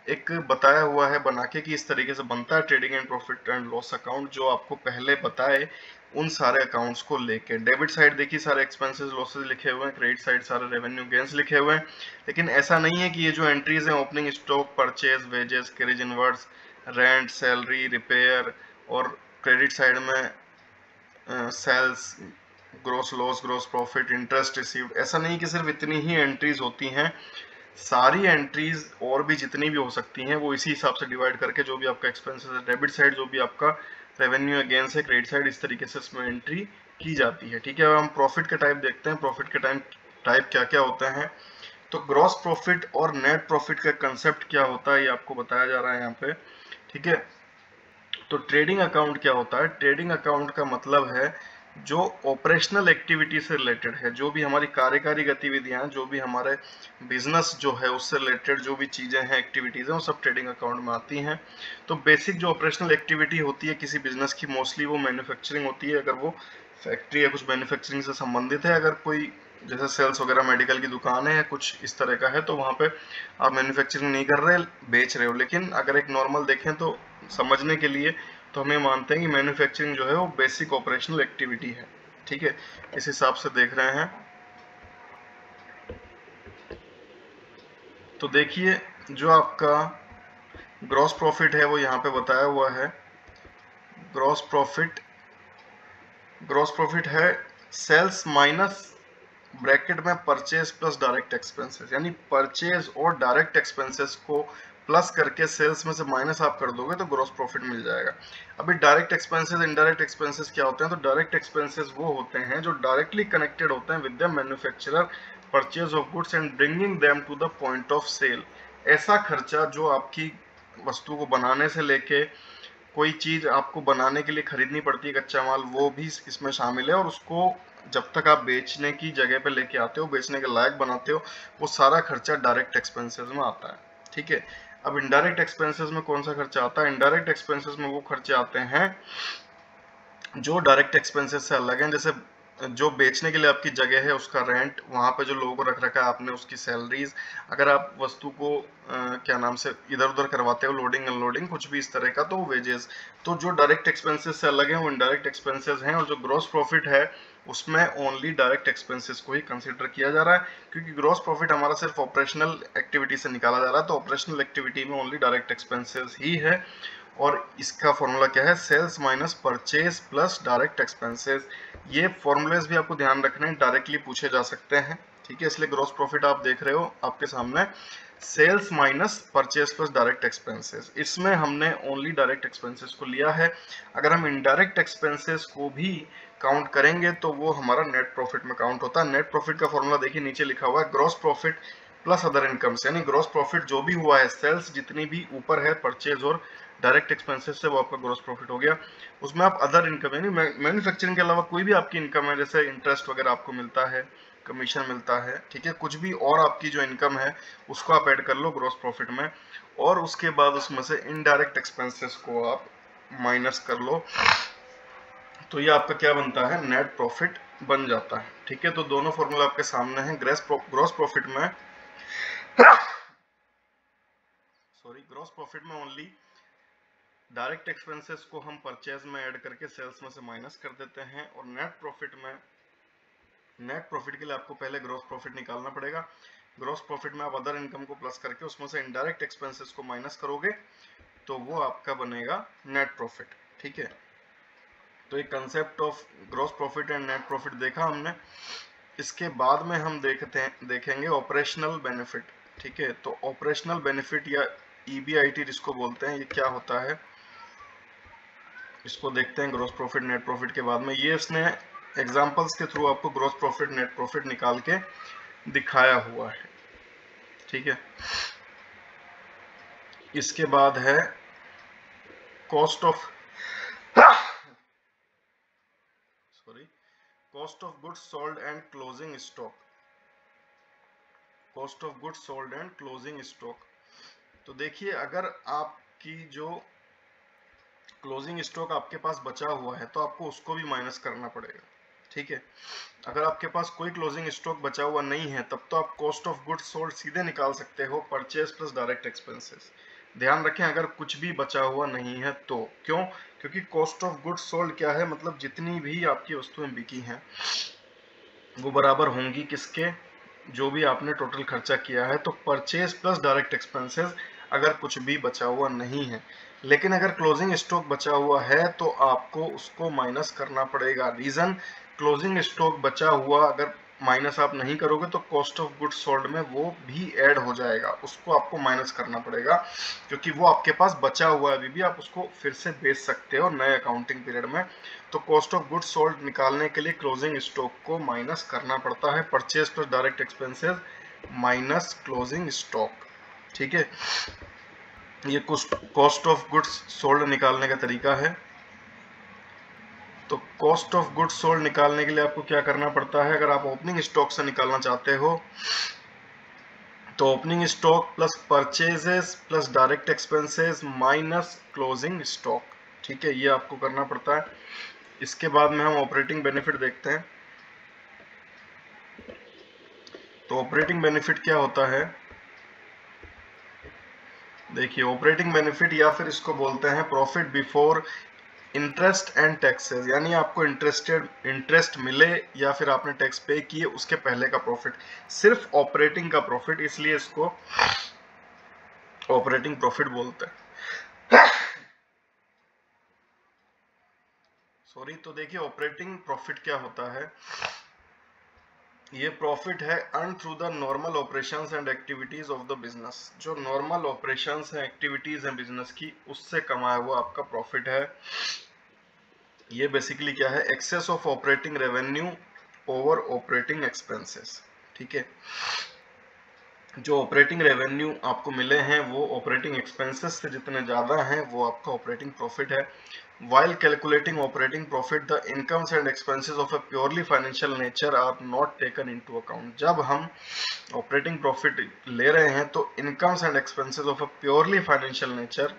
एक बताया हुआ है बना के कि इस तरीके से बनता है trading and profit and loss account, जो आपको पहले बताए उन सारे अकाउंट्स को लेके। डेबिट साइड देखिए सारे एक्सपेंसेस लॉसेस लिखे हुए हैं, क्रेडिट साइड सारे रेवेन्यू गेन्स लिखे हुए हैं। लेकिन ऐसा नहीं है कि ये जो एंट्रीज हैं opening stock, purchase, wages, carriage inwards, rent, salary, repair, और क्रेडिट साइड में sales, gross loss, gross profit, interest received, ऐसा नहीं कि सिर्फ इतनी ही एंट्रीज होती हैं। सारी एंट्रीज और भी जितनी भी हो सकती हैं वो इसी हिसाब से डिवाइड करके जो भी आपका एक्सपेंसेस है डेबिट साइड, जो भी आपका रेवेन्यू अगेंस्ट है क्रेडिट साइड, इस तरीके से इसमें एंट्री की जाती है, ठीक है। अब हम प्रॉफिट के टाइप देखते हैं, प्रॉफिट के टाइप क्या क्या होते हैं। तो ग्रॉस प्रॉफिट और नेट प्रॉफिट का कंसेप्ट क्या होता है ये आपको बताया जा रहा है यहाँ पे, ठीक है। तो ट्रेडिंग अकाउंट क्या होता है, ट्रेडिंग अकाउंट का मतलब है जो ऑपरेशनल एक्टिविटी से रिलेटेड है, जो भी हमारी कार्यकारी गतिविधियां, जो भी हमारे बिजनेस जो है उससे रिलेटेड जो भी चीजें हैं, एक्टिविटीज हैं, वो सब ट्रेडिंग अकाउंट में आती हैं। तो बेसिक जो ऑपरेशनल एक्टिविटी होती है किसी बिजनेस की, मोस्टली वो मैन्युफैक्चरिंग होती है, अगर वो फैक्ट्री या कुछ मैन्युफैक्चरिंग से संबंधित है। अगर कोई जैसे सेल्स वगैरह मेडिकल की दुकान है या कुछ इस तरह का है तो वहाँ पे आप मैन्युफैक्चरिंग नहीं कर रहे, बेच रहे हो। लेकिन अगर एक नॉर्मल देखें तो समझने के लिए तो हमें मानते हैं कि मैन्युफैक्चरिंग जो है वो बेसिक ऑपरेशनल एक्टिविटी है, ठीक है, इस हिसाब से देख रहे हैं। तो देखिए जो आपका ग्रॉस प्रॉफिट है वो यहाँ पे बताया हुआ है। ग्रॉस प्रॉफिट है सेल्स माइनस ब्रैकेट में परचेज प्लस डायरेक्ट एक्सपेंसेस, यानी परचेज और डायरेक्ट एक्सपेंसेस को प्लस करके सेल्स में से माइनस आप कर दोगे तो ग्रॉस प्रॉफिट मिल जाएगा। अभी डायरेक्ट एक्सपेंसेस, इनडायरेक्ट एक्सपेंसेस क्या होते हैं, तो डायरेक्ट एक्सपेंसेस वो होते हैं जो डायरेक्टली कनेक्टेड होते हैं with the manufacturer purchase of goods and bringing them to the point of sale. ऐसा खर्चा जो आपकी वस्तु को बनाने से लेके कोई चीज आपको बनाने के लिए खरीदनी पड़ती है कच्चा माल, वो भी इसमें शामिल है, और उसको जब तक आप बेचने की जगह पे लेके आते हो, बेचने के लायक बनाते हो, वो सारा खर्चा डायरेक्ट एक्सपेंसेस में आता है, ठीक है। अब इनडायरेक्ट एक्सपेंसेस में कौन सा खर्चा आता है, इनडायरेक्ट एक्सपेंसेस में वो खर्चे आते हैं जो डायरेक्ट एक्सपेंसेस से अलग हैं। जैसे जो बेचने के लिए आपकी जगह है उसका रेंट, वहां पे जो लोगों को रख रखा है आपने उसकी सैलरीज, अगर आप वस्तु को क्या नाम से इधर उधर करवाते हो, लोडिंग अनलोडिंग कुछ भी इस तरह का, तो वेजेस। तो जो डायरेक्ट एक्सपेंसेस से अलग है वो इनडायरेक्ट एक्सपेंसेस हैं, और जो ग्रॉस प्रॉफिट है उसमें ओनली डायरेक्ट एक्सपेंसेस को ही कंसिडर किया जा रहा है, क्योंकि ग्रॉस प्रॉफिट हमारा सिर्फ ऑपरेशनल एक्टिविटी से निकाला जा रहा है। तो ऑपरेशनल एक्टिविटी में ओनली डायरेक्ट एक्सपेंसेस ही है, और इसका फॉर्मूला क्या है, sales minus purchase plus direct expenses. ये फॉर्मूलेस भी आपको ध्यान रखने हैं, डायरेक्टली पूछे जा सकते हैं, ठीक है। इसलिए ग्रॉस प्रॉफिट आप देख रहे हो आपके सामने, sales minus purchase plus direct expenses. इसमें हमने ओनली डायरेक्ट एक्सपेंसेस को लिया है। अगर हम इनडायरेक्ट एक्सपेंसेस को भी काउंट करेंगे तो वो हमारा नेट प्रॉफिट में काउंट होता है। नेट प्रॉफिट का फॉर्मूला देखिए नीचे लिखा हुआ है, gross profit plus other incomes, यानी ग्रॉस प्रॉफिट जो भी हुआ है, सेल्स जितनी भी ऊपर है परचेज और डायरेक्ट एक्सपेंसेस से, वो आपका ग्रॉस प्रॉफिट हो गया। उसमें आप अदर इनकम यानी मैन्युफैक्चरिंग के अलावा कोई भी आपकी इनकम है, जैसे इंटरेस्ट वगैरह आपको मिलता है, कमीशन मिलता है, ठीक है, कुछ भी और आपकी जो इनकम है उसको आप ऐड कर लो ग्रॉस प्रॉफिट में, और उसके बाद उसमें से इनडायरेक्ट एक्सपेंसेस को आप माइनस कर लो, तो ये आपका क्या बनता है, नेट प्रॉफिट बन जाता है। ठीक है, तो दोनों फॉर्मूला आपके सामने हैं। ग्रॉस प्रॉफिट में ग्रॉस प्रॉफिट में ओनली डायरेक्ट एक्सपेंसेस को हम परचेज में ऐड करके सेल्स में से माइनस कर देते हैं, और नेट प्रॉफिट के लिए आपको पहले ग्रॉस प्रॉफिट निकालना पड़ेगा। ग्रॉस प्रॉफिट में आप अदर इनकम को प्लस करके उसमें से इनडायरेक्ट एक्सपेंसेस को माइनस करोगे तो वो आपका बनेगा नेट प्रॉफिट। ठीक है, तो एक concept of gross profit and net profit देखा हमने। इसके बाद में हम देखेंगे ऑपरेशनल बेनिफिट। ठीक है, तो ऑपरेशनल बेनिफिट या EBIT जिसको बोलते हैं, ये क्या होता है इसको देखते हैं ग्रॉस प्रॉफिट नेट प्रॉफिट के बाद में। ये इसने एग्जांपल्स के थ्रू आपको ग्रॉस प्रॉफिट नेट प्रॉफिट निकाल के दिखाया हुआ है। ठीक है, इसके बाद है cost of goods sold and closing stock. Cost of goods sold and closing stock. तो देखिए, अगर आपकी जो क्लोजिंग स्टॉक आपके पास बचा हुआ है तो आपको उसको भी माइनस करना पड़ेगा। ठीक है, अगर आपके पास कोई क्लोजिंग स्टॉक बचा हुआ नहीं है तब तो आप कॉस्ट ऑफ गुड्स सोल्ड सीधे निकाल सकते हो, परचेज प्लस डायरेक्ट एक्सपेंसेस। ध्यान रखें, अगर कुछ भी बचा हुआ नहीं है तो। क्यों? क्योंकि कॉस्ट ऑफ गुड्स सोल्ड क्या है, मतलब जितनी भी आपकी वस्तुएं बिकी हैं वो बराबर होंगी किसके, जो भी आपने टोटल खर्चा किया है। तो परचेज प्लस डायरेक्ट एक्सपेंसेस अगर कुछ भी बचा हुआ नहीं है। लेकिन अगर क्लोजिंग स्टॉक बचा हुआ है तो आपको उसको माइनस करना पड़ेगा। रीजन, क्लोजिंग स्टॉक बचा हुआ अगर माइनस आप नहीं करोगे तो कॉस्ट ऑफ गुड्स सोल्ड में वो भी ऐड हो जाएगा, उसको आपको माइनस करना पड़ेगा, क्योंकि वो आपके पास बचा हुआ है, अभी भी आप उसको फिर से बेच सकते हो नए अकाउंटिंग पीरियड में। तो कॉस्ट ऑफ गुड्स सोल्ड निकालने के लिए क्लोजिंग स्टॉक को माइनस करना पड़ता है, purchase plus direct expenses minus closing stock. ठीक है, ये कॉस्ट ऑफ गुड्स सोल्ड निकालने का तरीका है। तो कॉस्ट ऑफ गुड्स सोल्ड निकालने के लिए आपको क्या करना पड़ता है, अगर आप ओपनिंग स्टॉक से निकालना चाहते हो तो opening stock plus purchases plus direct expenses minus closing stock. ठीक है, ये आपको करना पड़ता है। इसके बाद में हम ऑपरेटिंग बेनिफिट देखते हैं। तो ऑपरेटिंग बेनिफिट क्या होता है, देखिए ऑपरेटिंग बेनिफिट या फिर इसको बोलते हैं profit before interest and taxes, यानी आपको इंटरेस्ट मिले या फिर आपने टैक्स पे किए उसके पहले का प्रॉफिट, सिर्फ ऑपरेटिंग का प्रॉफिट, इसलिए इसको ऑपरेटिंग प्रॉफिट बोलते हैं। सॉरी, तो देखिए ऑपरेटिंग प्रॉफिट क्या होता है, ये प्रॉफिट है earn through the normal operations and activities of the business. जो नॉर्मल ऑपरेशंस हैं, एक्टिविटीज हैं बिजनेस की, उससे कमाया हुआ आपका प्रॉफिट है। ये बेसिकली क्या है, excess of operating revenue over operating expenses. ठीक है, जो ऑपरेटिंग रेवेन्यू आपको मिले हैं वो ऑपरेटिंग एक्सपेंसेस से जितने ज्यादा हैं वो आपका ऑपरेटिंग प्रॉफिट है। While calculating operating profit, the incomes and expenses of a purely financial nature are not taken into account. जब हम ऑपरेटिंग प्रॉफिट ले रहे हैं तो incomes and expenses of a purely financial nature,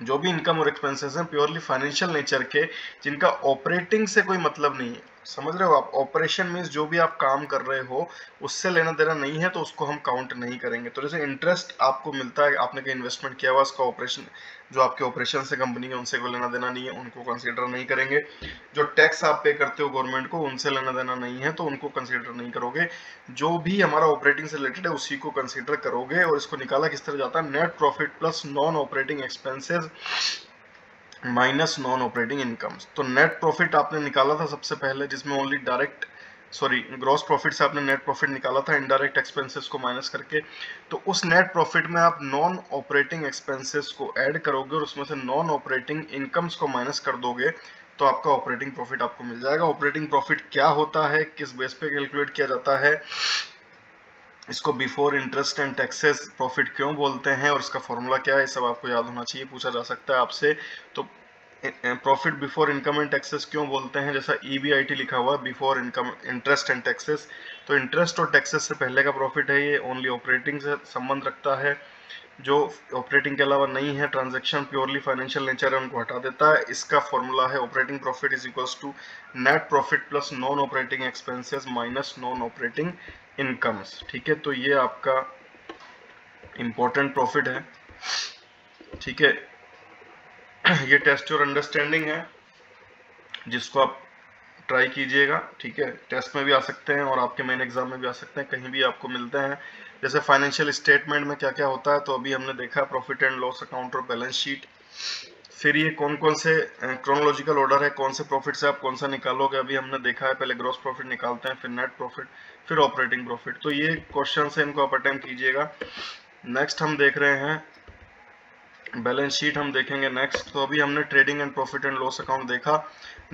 जो भी इनकम और एक्सपेंसेस हैं प्योरली फाइनेंशियल नेचर के, जिनका ऑपरेटिंग से कोई मतलब नहीं है, समझ रहे हो आप, ऑपरेशन मींस जो भी आप काम कर रहे हो उससे लेना देना नहीं है तो उसको हम काउंट नहीं करेंगे। तो जैसे इंटरेस्ट आपको मिलता है, आपने कहीं इन्वेस्टमेंट किया हुआ, उसका ऑपरेशन, जो आपके ऑपरेशन से कंपनी है उनसे कोई लेना देना नहीं है, उनको कंसीडर नहीं करेंगे। जो टैक्स आप पे करते हो गवर्नमेंट को, उनसे लेना देना नहीं है तो उनको कंसीडर नहीं करोगे। जो भी हमारा ऑपरेटिंग से रिलेटेड है उसी को कंसीडर करोगे। और इसको निकाला किस तरह जाता है, net profit plus non operating expenses minus non operating incomes. तो नेट प्रॉफिट आपने निकाला था सबसे पहले, जिसमें ओनली ग्रॉस प्रॉफिट से आपने नेट प्रॉफिट निकाला था इनडायरेक्ट एक्सपेंसेस को माइनस करके। तो उस नेट प्रॉफिट में आप नॉन ऑपरेटिंग एक्सपेंसेस को ऐड करोगे और उसमें से नॉन ऑपरेटिंग इनकम्स को माइनस कर दोगे तो आपका ऑपरेटिंग प्रॉफिट आपको मिल जाएगा। ऑपरेटिंग प्रॉफिट क्या होता है, किस बेस पे कैलकुलेट किया जाता है, इसको before interest and taxes profit क्यों बोलते हैं और इसका फॉर्मूला क्या है, सब आपको याद होना चाहिए, पूछा जा सकता है आपसे। तो profit before income and taxes क्यों बोलते हैं, जैसा EBIT लिखा हुआ है before income interest and taxes, तो इंटरेस्ट और टैक्सेस से पहले का प्रॉफिट है, ये ओनली ऑपरेटिंग से संबंध रखता है। जो ऑपरेटिंग के अलावा नहीं है, ट्रांजैक्शन प्योरली फाइनेंशियल नेचर है, उनको हटा देता है। इसका फॉर्मूला है operating profit is equals to net profit plus non operating expenses minus non operating incomes. ठीक है, तो ये आपका इंपॉर्टेंट प्रॉफिट है। ठीक है, ये टेस्ट और अंडरस्टैंडिंग है जिसको आप ट्राई कीजिएगा। ठीक है, टेस्ट में भी आ सकते हैं और आपके मेन एग्जाम में भी आ सकते हैं, कहीं भी आपको मिलते हैं। जैसे फाइनेंशियल स्टेटमेंट में क्या क्या होता है, तो अभी हमने देखा प्रॉफिट एंड लॉस अकाउंट और बैलेंस शीट। फिर ये कौन कौन से क्रोनोलॉजिकल ऑर्डर है, कौन से प्रॉफिट से आप कौन सा निकालोगे, अभी हमने देखा है। पहले ग्रॉस प्रॉफिट निकालते हैं, फिर नेट प्रॉफिट, फिर ऑपरेटिंग प्रॉफिट। तो ये क्वेश्चन है, इनको आप अटेम्प्ट कीजिएगा। नेक्स्ट हम देख रहे हैं बैलेंस शीट, हम देखेंगे नेक्स्ट। तो अभी हमने trading and profit and loss account देखा।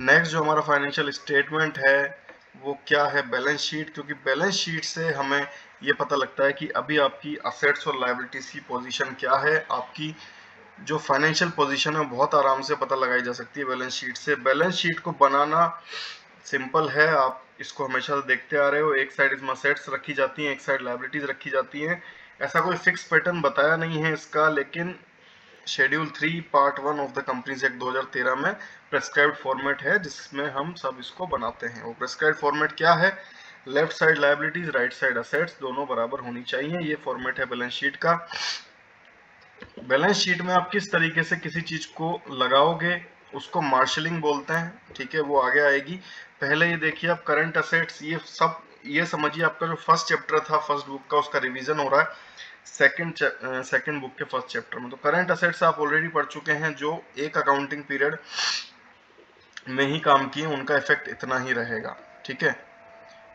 नेक्स्ट जो हमारा फाइनेंशियल स्टेटमेंट है वो क्या है, बैलेंस शीट। क्योंकि बैलेंस शीट से हमें ये पता लगता है कि अभी आपकी असेट्स और लायबिलिटीज की पोजीशन क्या है। आपकी जो फाइनेंशियल पोजीशन है बहुत आराम से पता लगाई जा सकती है बैलेंस शीट से। बैलेंस शीट को बनाना सिंपल है, आप इसको हमेशा देखते आ रहे हो। एक साइड इसमें असेट्स रखी जाती हैं, एक साइड लायबिलिटीज रखी जाती हैं। ऐसा कोई फिक्स पैटर्न बताया नहीं है इसका, लेकिन schedule 3 part 1 of the companies act 2013 में प्रेस्क्राइब्ड फॉर्मेट है जिसमें हम सब इसको बनाते हैं। वो प्रेस्क्राइब्ड फॉर्मेट क्या है, left side liabilities, right side assets, दोनों बराबर होनी चाहिए। ये फॉर्मेट है बैलेंस शीट का। बैलेंस शीट में आप किस तरीके से किसी चीज को लगाओगे उसको मार्शलिंग बोलते हैं। ठीक है, वो आगे आएगी। पहले ये देखिए आप करंट असेट्स, ये सब ये समझिए आपका जो फर्स्ट चैप्टर था फर्स्ट बुक का, उसका रिवीजन हो रहा है सेकंड बुक के फर्स्ट चैप्टर में। तो करंट असेट्स आप ऑलरेडी पढ़ चुके हैं, जो एक अकाउंटिंग पीरियड में ही काम किए, उनका इफेक्ट इतना ही रहेगा। ठीक है,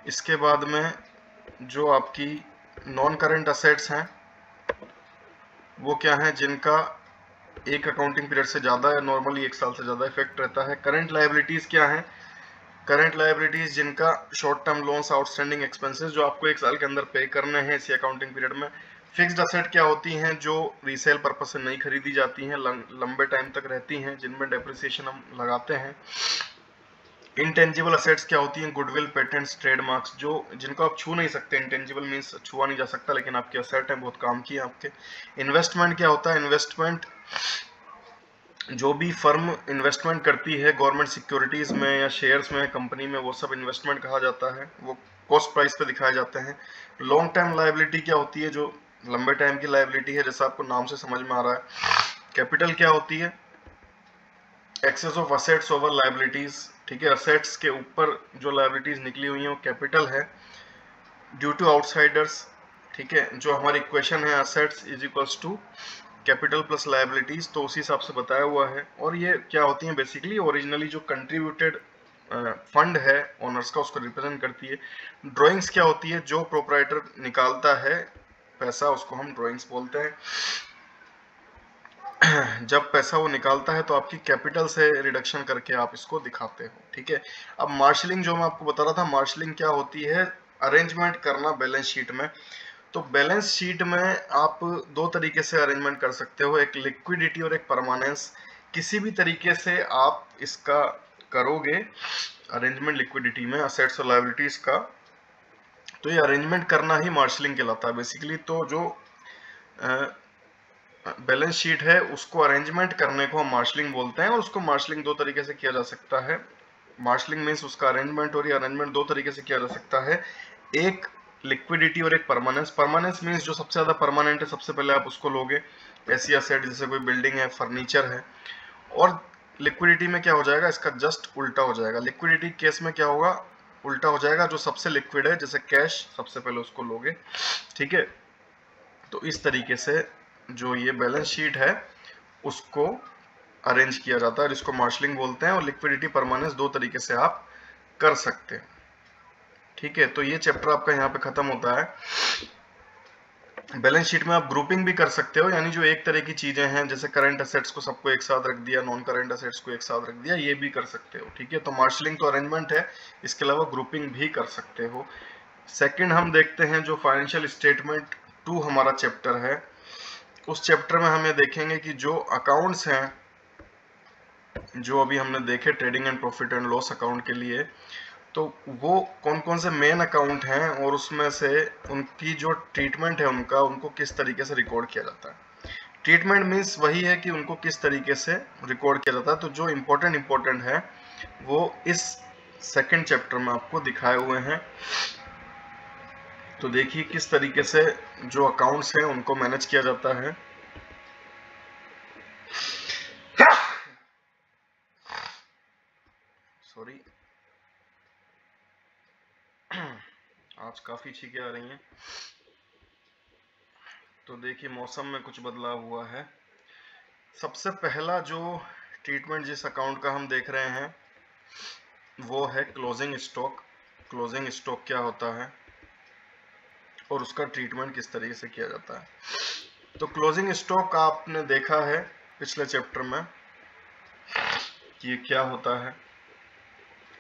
इसके बाद में जो आपकी नॉन करंट असेट्स हैं वो क्या है, जिनका एक अकाउंटिंग पीरियड से ज्यादा है, नॉर्मली एक साल से ज्यादा इफेक्ट रहता है। करंट लायबिलिटीज क्या है, करंट लायबिलिटीज जिनका short term loans, outstanding expenses जो आपको एक साल के अंदर पे करने हैं इसी अकाउंटिंग पीरियड में। फिक्स्ड असेट क्या होती हैं, जो रीसेल पर्पज से नहीं खरीदी जाती हैं, लंबे टाइम तक रहती हैं, जिनमें डेप्रिसिएशन हम लगाते हैं। इंटेंजिबल असेट्स क्या होती हैं, गुडविल, पेटेंट्स, ट्रेडमार्क्स, जो जिनको आप छू नहीं सकते। इंटेंजिबल मींस छुआ नहीं जा सकता, लेकिन आपके असेट हैं, बहुत काम की है आपके। इन्वेस्टमेंट क्या होता है, इन्वेस्टमेंट जो भी फर्म इन्वेस्टमेंट करती है गवर्नमेंट सिक्योरिटीज में या शेयर्स में, कंपनी में, वो सब इन्वेस्टमेंट कहा जाता है। वो कॉस्ट प्राइस पे दिखाए जाते हैं। लॉन्ग टर्म लायबिलिटी क्या होती है, जो लंबे टाइम की लायबिलिटी है, जैसा आपको नाम से समझ में आ रहा है। कैपिटल क्या होती है, excess of assets over liabilities. ठीक है, असेट्स के ऊपर जो लायबिलिटीज निकली हुई है वो कैपिटल है। ड्यू टू आउटसाइडर्स, ठीक है, जो हमारी इक्वेशन है assets is equals to capital plus liabilities, तो उसी हिसाब से बताया हुआ है। और ये क्या होती है, बेसिकली ओरिजिनली जो कंट्रीब्यूटेड फंड है ओनर्स का, उसको रिप्रेजेंट करती है। ड्राइंग्स क्या होती है, जो प्रोप्राइटर निकालता है पैसा, उसको हम ड्राइंग्स बोलते हैं। जब पैसा वो निकालता है तो आपकी कैपिटल से रिडक्शन करके आप इसको दिखाते हो। ठीक है, अब मार्शलिंग जो मैं आपको बता रहा था, मार्शलिंग क्या होती है, अरेंजमेंट करना बैलेंस शीट में। तो बैलेंस शीट में आप दो तरीके से अरेंजमेंट कर सकते हो, एक लिक्विडिटी और एक परमानेंस। किसी भी तरीके से आप इसका करोगे अरेंजमेंट लिक्विडिटी में असेट्स और लायबिलिटीज का, तो ये अरेंजमेंट करना ही मार्शलिंग कहलाता है बेसिकली। तो जो बैलेंस शीट है उसको अरेंजमेंट करने को हम मार्शलिंग बोलते हैं। और उसको मार्शलिंग दो तरीके से किया जा सकता है। मार्शलिंग मीन्स उसका अरेंजमेंट, और ये अरेंजमेंट दो तरीके से किया जा सकता है, एक लिक्विडिटी और एक परमानेंस। परमानेंस मीन्स जो सबसे ज्यादा परमानेंट है सबसे पहले आप उसको लोगे, ऐसी असेट जैसे कोई बिल्डिंग है, फर्नीचर है। और लिक्विडिटी में क्या हो जाएगा, इसका जस्ट उल्टा हो जाएगा। लिक्विडिटी केस में क्या होगा, उल्टा हो जाएगा, जो सबसे लिक्विड है जैसे कैश, सबसे पहले उसको लोगे। ठीक है, तो इस तरीके से जो ये बैलेंस शीट है उसको अरेंज किया जाता है, जिसको मार्शलिंग बोलते हैं। और लिक्विडिटी परमानेंस दो तरीके से आप कर सकते हैं। ठीक है, तो ये चैप्टर आपका यहाँ पे खत्म होता है। बैलेंस शीट में आप ग्रुपिंग भी कर सकते हो, यानी जो एक तरह की चीजें हैं, जैसे करंट असेट्स को सबको एक साथ रख दिया, नॉन करंट असेट्स को एक साथ रख दिया, ये भी कर सकते हो। ठीक है, तो मार्शलिंग तो अरेंजमेंट है, इसके अलावा ग्रुपिंग भी कर सकते हो। सेकंड हम देखते हैं जो फाइनेंशियल स्टेटमेंट 2 हमारा चैप्टर है। उस चैप्टर में हम ये देखेंगे कि जो अकाउंट्स हैं जो अभी हमने देखे trading and profit and loss account के लिए, तो वो कौन कौन से मेन अकाउंट हैं और उसमें से उनकी जो ट्रीटमेंट है उनको किस तरीके से रिकॉर्ड किया जाता है। ट्रीटमेंट मीन्स वही है कि उनको किस तरीके से रिकॉर्ड किया जाता है। तो जो इम्पोर्टेंट है वो इस सेकंड चैप्टर में आपको दिखाए हुए हैं। तो देखिए किस तरीके से जो अकाउंट्स हैं उनको मैनेज किया जाता है। सॉरी, आज काफी छींकें आ रही हैं। तो देखिए मौसम में कुछ बदलाव हुआ है। सबसे पहला जो ट्रीटमेंट जिस अकाउंट का हम देख रहे हैं वो है क्लोजिंग स्टॉक। क्लोजिंग स्टॉक क्या होता है और उसका ट्रीटमेंट किस तरीके से किया जाता है। तो क्लोजिंग स्टॉक आपने देखा है पिछले चैप्टर में कि ये क्या होता है।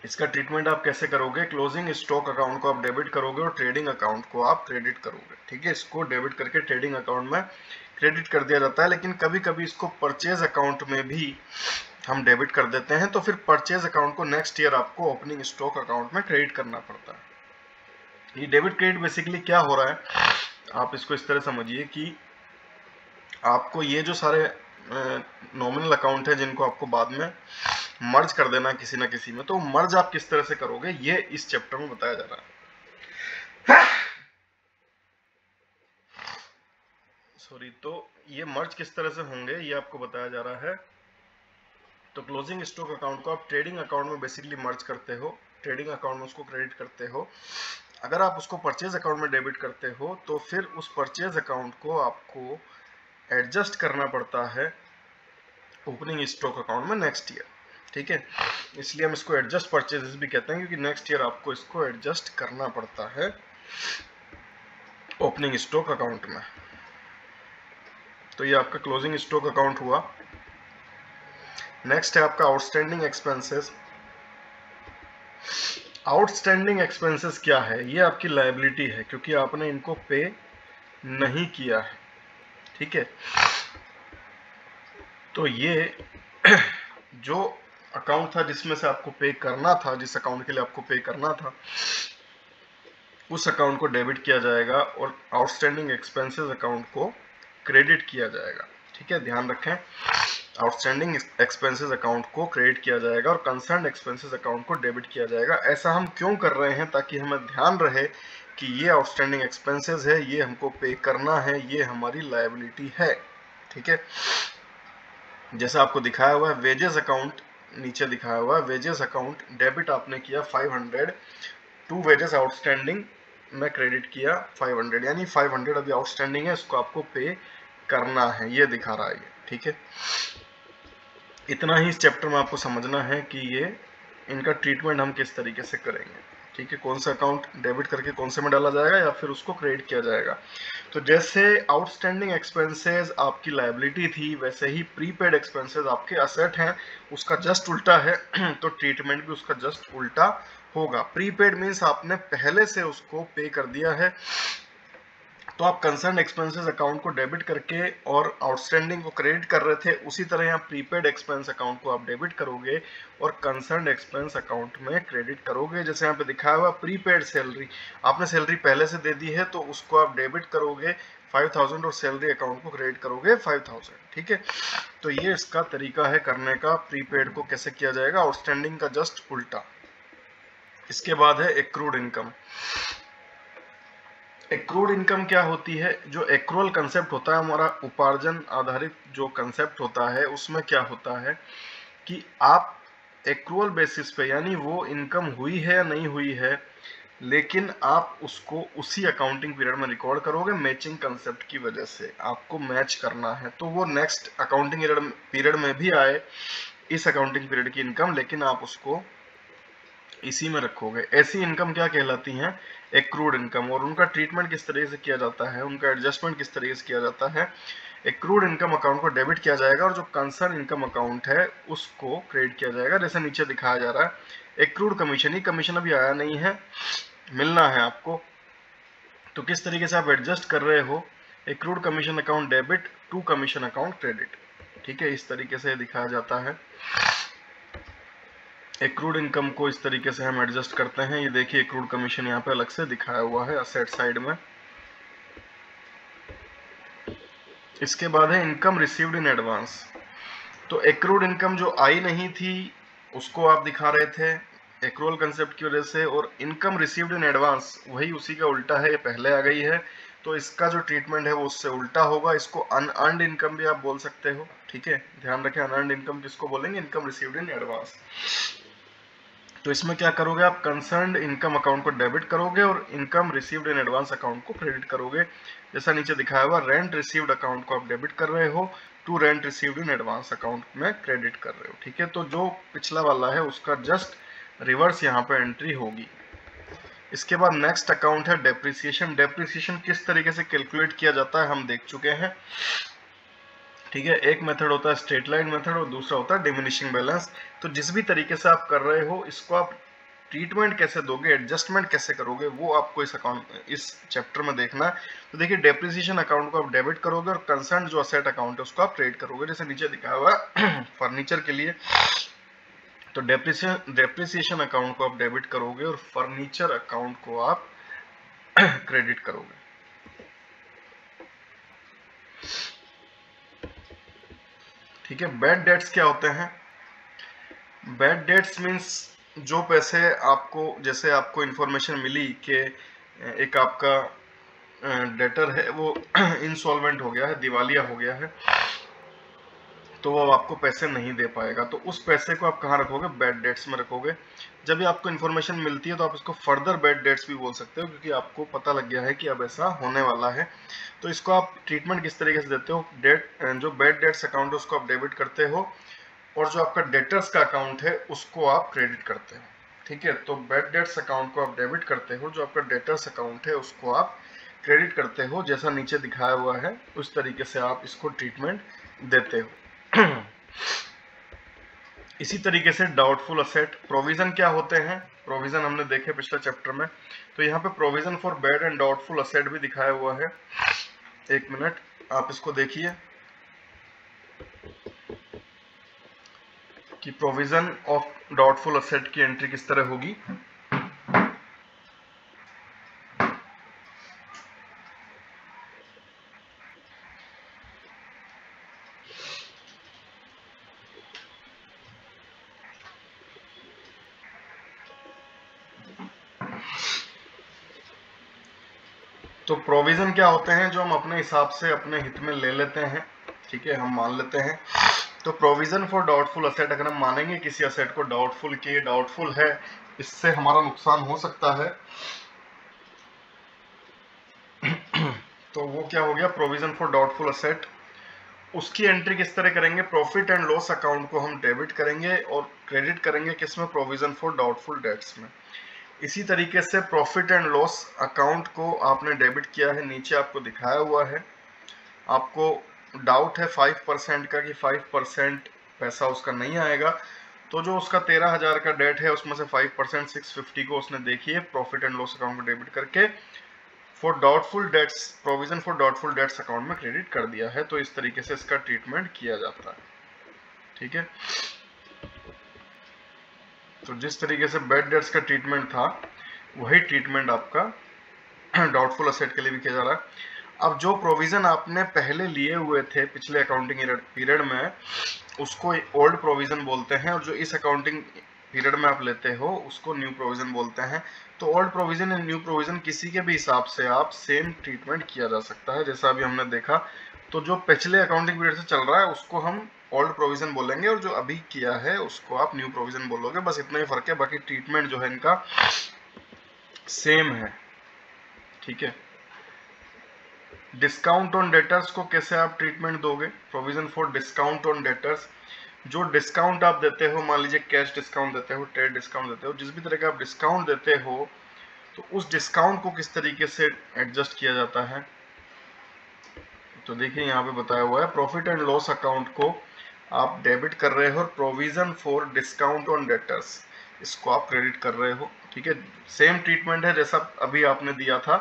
इसका ट्रीटमेंट आप कैसे करोगे, क्लोजिंग स्टॉक अकाउंट को आप डेबिट करोगे और ट्रेडिंग अकाउंट को आप क्रेडिट करोगे। ठीक है, इसको डेबिट करके ट्रेडिंग अकाउंट में क्रेडिट कर दिया जाता है। लेकिन कभी कभी इसको परचेज अकाउंट में भी हम डेबिट कर देते हैं, तो फिर परचेज अकाउंट को नेक्स्ट ईयर आपको ओपनिंग स्टॉक अकाउंट में क्रेडिट करना पड़ता है। ये डेबिट क्रेडिट बेसिकली क्या हो रहा है, आप इसको इस तरह समझिए कि आपको ये जो सारे नॉमिनल अकाउंट है जिनको आपको बाद में मर्ज कर देना किसी ना किसी में, तो मर्ज आप किस तरह से करोगे ये इस चैप्टर में बताया जा रहा है। सॉरी, तो ये मर्ज किस तरह से होंगे ये आपको बताया जा रहा है। तो क्लोजिंग स्टॉक अकाउंट को आप ट्रेडिंग अकाउंट में बेसिकली मर्ज करते हो, ट्रेडिंग अकाउंट में उसको क्रेडिट करते हो। अगर आप उसको परचेज अकाउंट में डेबिट करते हो तो फिर उस परचेज अकाउंट को आपको एडजस्ट करना पड़ता है ओपनिंग स्टॉक अकाउंट में नेक्स्ट ईयर। ठीक है, इसलिए हम इसको एडजस्ट परचेजेस भी कहते हैं, क्योंकि नेक्स्ट ईयर आपको इसको एडजस्ट करना पड़ता है ओपनिंग स्टॉक अकाउंट में। तो ये आपका क्लोजिंग स्टॉक अकाउंट हुआ। नेक्स्ट है आपका आउटस्टैंडिंग एक्सपेंसेस। आउटस्टैंडिंग एक्सपेंसेस क्या है, ये आपकी लायबिलिटी है क्योंकि आपने इनको पे नहीं किया है। ठीक है, तो ये जो अकाउंट था जिसमें से आपको पे करना था, जिस अकाउंट के लिए आपको पे करना था, उस अकाउंट को डेबिट किया जाएगा और आउटस्टैंडिंग एक्सपेंसेस अकाउंट को क्रेडिट किया जाएगा। ठीक है, ध्यान रखें, आउटस्टैंडिंग एक्सपेंसेस अकाउंट को क्रेडिट किया जाएगा और कंसर्न एक्सपेंसेस अकाउंट को डेबिट किया जाएगा। ऐसा हम क्यों कर रहे हैं, ताकि हमें ध्यान रहे कि ये आउटस्टैंडिंग एक्सपेंसेस है, ये हमको पे करना है, ये हमारी लायबिलिटी है। ठीक है, जैसा आपको दिखाया हुआ है वेजेस अकाउंट नीचे दिखाया हुआ है, वेजेस अकाउंट डेबिट आपने किया 500 टू वेजेस आउटस्टैंडिंग में क्रेडिट किया 500, यानी 500 अभी आउटस्टैंडिंग है, इसको आपको पे करना है, ये दिखा रहा है ये। ठीक है, इतना ही इस चैप्टर में आपको समझना है कि ये इनका ट्रीटमेंट हम किस तरीके से करेंगे। ठीक है, कौन सा अकाउंट डेबिट करके कौन से में डाला जाएगा या फिर उसको क्रेडिट किया जाएगा। तो जैसे आउटस्टैंडिंग एक्सपेंसेस आपकी लायबिलिटी थी, वैसे ही प्रीपेड एक्सपेंसेस आपके असेट हैं, उसका जस्ट उल्टा है। तो ट्रीटमेंट भी उसका जस्ट उल्टा होगा। प्रीपेड मीन्स आपने पहले से उसको पे कर दिया है, तो आप कंसर्न एक्सपेंसेस अकाउंट को डेबिट करके और आउटस्टैंडिंग को क्रेडिट कर रहे थे, उसी तरह यहाँ प्रीपेड एक्सपेंस अकाउंट को आप डेबिट करोगे और कंसर्न एक्सपेंस अकाउंट में क्रेडिट करोगे। जैसे यहाँ पे दिखाया हुआ प्रीपेड सैलरी, आपने सैलरी पहले से दे दी है तो उसको आप डेबिट करोगे 5000 और सैलरी अकाउंट को क्रेडिट करोगे 5000। ठीक है, तो ये इसका तरीका है करने का, प्रीपेड को कैसे किया जाएगा, आउटस्टैंडिंग का जस्ट उल्टा। इसके बाद है एक्रूड इनकम। एक्रूड इनकम क्या होती है, जो एक्रूअल कंसेप्ट होता है हमारा, उपार्जन आधारित जो कंसेप्ट होता है, उसमें क्या होता है कि आप एक्रूअल बेसिस पे, यानी वो इनकम हुई है या नहीं हुई है, लेकिन आप उसको उसी अकाउंटिंग पीरियड में रिकॉर्ड करोगे। मैचिंग कंसेप्ट की वजह से आपको मैच करना है, तो वो नेक्स्ट अकाउंटिंग पीरियड में भी आए इस अकाउंटिंग पीरियड की इनकम, लेकिन आप उसको इसी में रखोगे। ऐसी इनकम क्या कहलाती हैं, एक्रूड इनकम। और उनका ट्रीटमेंट किस तरीके से किया जाता है, उनका एडजस्टमेंट किस तरीके से किया जाता है। एक्रूड इनकम अकाउंट को डेबिट किया जाएगा और जो कंसर्न इनकम अकाउंट है उसको क्रेडिट किया जाएगा। जैसे नीचे दिखाया जा रहा है एक्रूड कमीशन, ही कमीशन अभी आया नहीं है, मिलना है आपको, तो किस तरीके से आप एडजस्ट कर रहे हो, accrued commission account debit to commission account credit. ठीक है, इस तरीके से दिखाया जाता है। एक्रूड इनकम को इस तरीके से हम एडजस्ट करते हैं। ये देखिए एक्रूड कमीशन यहाँ पे अलग से दिखाया हुआ है असेट साइड में। इसके बाद है इनकम रिसीव्ड इन एडवांस। तो एक्रूड इनकम जो आई नहीं थी उसको आप दिखा रहे थे एक्रूअल कंसेप्ट की वजह से, और इनकम रिसीव्ड इन एडवांस वही उसी का उल्टा है, ये पहले आ गई है, तो इसका जो ट्रीटमेंट है वो उससे उल्टा होगा। इसको अनअर्न्ड इनकम भी आप बोल सकते हो। ठीक है, ध्यान रखें अनअर्न्ड इनकम किसको बोलेंगे, इनकम रिसीव्ड इन एडवांस। तो इसमें क्या करोगे आप, कंसर्न्ड इनकम अकाउंट को डेबिट करोगे और income received in advance account को क्रेडिट करोगे। जैसा नीचे दिखाया हुआ, रेंट रिसीव्ड अकाउंट को आप डेबिट कर रहे हो, to rent received in advance account में क्रेडिट कर रहे हो। ठीक है, तो जो पिछला वाला है उसका जस्ट रिवर्स यहाँ पे एंट्री होगी। इसके बाद नेक्स्ट अकाउंट है डेप्रिसिएशन। डेप्रिसिएशन किस तरीके से कैलकुलेट किया जाता है हम देख चुके हैं। ठीक है, एक मेथड होता है स्ट्रेट लाइन मेथड और दूसरा होता है डिमिनिशिंग बैलेंस। तो जिस भी तरीके से आप कर रहे हो इसको आप ट्रीटमेंट कैसे दोगे, एडजस्टमेंट कैसे करोगे, वो आपको इस चैप्टर में देखना है। तो देखिए डेप्रिसिएशन अकाउंट को आप डेबिट करोगे और कंसर्न जो असेट अकाउंट है उसको आप क्रेडिट करोगे। जैसे नीचे दिखाया हुआ है फर्नीचर के लिए, तो डेप्रिसिएशन अकाउंट को आप डेबिट करोगे और फर्नीचर अकाउंट को आप क्रेडिट करोगे। ठीक है, बैड डेट्स क्या होते हैं। बैड डेट्स मीन्स जो पैसे आपको, जैसे आपको इंफॉर्मेशन मिली कि एक आपका डेटर है वो इंसॉल्वेंट हो गया है, दिवालिया हो गया है, तो वो आपको पैसे नहीं दे पाएगा, तो उस पैसे को आप कहाँ रखोगे, बैड डेट्स में रखोगे। जब भी आपको इन्फॉर्मेशन मिलती है तो आप इसको फर्दर बैड डेट्स भी बोल सकते हो, क्योंकि आपको पता लग गया है कि अब ऐसा होने वाला है। तो इसको आप ट्रीटमेंट किस तरीके से देते हो, जो बैड डेट्स अकाउंट है उसको आप डेबिट करते हो और जो आपका डेटर्स का अकाउंट है उसको आप क्रेडिट करते हो। ठीक है, तो बैड डेट्स अकाउंट को आप डेबिट करते हो, जो आपका डेटर्स अकाउंट है उसको आप क्रेडिट करते हो। जैसा नीचे दिखाया हुआ है उस तरीके से आप इसको ट्रीटमेंट देते हो। इसी तरीके से डाउटफुल असेट, प्रोविजन क्या होते हैं, प्रोविजन हमने देखे पिछले चैप्टर में। तो यहाँ पे provision for bad and doubtful asset भी दिखाया हुआ है। एक मिनट आप इसको देखिए कि प्रोविजन ऑफ डाउटफुल असेट की एंट्री किस तरह होगी। तो प्रोविजन क्या होते हैं, जो हम अपने हिसाब से अपने हित में ले लेते हैं। ठीक है, हम मान लेते हैं। तो प्रोविजन फॉर डाउटफुल असेट, अगर हम मानेंगे किसी असेट को डाउटफुल कि ये डाउटफुल है, इससे हमारा नुकसान हो सकता है, तो वो क्या हो गया, प्रोविजन फॉर डाउटफुल असेट। उसकी एंट्री किस तरह करेंगे, प्रॉफिट एंड लॉस अकाउंट को हम डेबिट करेंगे और क्रेडिट करेंगे किसमें, प्रोविजन फॉर डाउटफुल डेट्स में। इसी तरीके से प्रॉफिट एंड लॉस अकाउंट को आपने डेबिट किया है, नीचे आपको दिखाया हुआ है। आपको डाउट है 5% का कि 5% पैसा उसका नहीं आएगा, तो जो उसका 13,000 का डेट है उसमें से 5% 650 को उसने देखिए प्रॉफिट एंड लॉस अकाउंट को डेबिट करके for doubtful debts, provision for doubtful debts account में क्रेडिट कर दिया है। तो इस तरीके से इसका ट्रीटमेंट किया जाता है। ठीक है, तो जिस तरीके से बैड डेट्स का ट्रीटमेंट था वही ट्रीटमेंट आपका डाउटफुल असेट के लिए भी किया जा रहा है। अब जो प्रोविजन आपने पहले लिए हुए थे पिछले अकाउंटिंग पीरियड में उसको ओल्ड प्रोविजन बोलते हैं, और जो इस अकाउंटिंग पीरियड में आप लेते हो उसको न्यू प्रोविजन बोलते हैं। तो old provision and new provision किसी के भी हिसाब से आप सेम ट्रीटमेंट किया जा सकता है, जैसा अभी हमने देखा। तो जो पिछले अकाउंटिंग पीरियड से चल रहा है उसको हम ओल्ड प्रोविजन बोलेंगे और जो अभी किया है उसको आप न्यू प्रोविजन बोलोगे, बस इतना ही फर्क है, बाकी ट्रीटमेंट जो है इनका सेम है। ठीक है, डिस्काउंट ऑन डेटर्स को कैसे आप ट्रीटमेंट दोगे, provision for discount on debtors. जो डिस्काउंट आप देते हो, मान लीजिए कैश डिस्काउंट देते हो, ट्रेड डिस्काउंट देते हो, जिस भी तरह का आप डिस्काउंट देते हो तो उस डिस्काउंट को किस तरीके से एडजस्ट किया जाता है। तो देखिए यहाँ पे बताया हुआ है, प्रॉफिट एंड लॉस अकाउंट को आप डेबिट कर रहे हो और provision for discount on debtors इसको आप क्रेडिट कर रहे हो। ठीक है, सेम ट्रीटमेंट है जैसा अभी आपने दिया था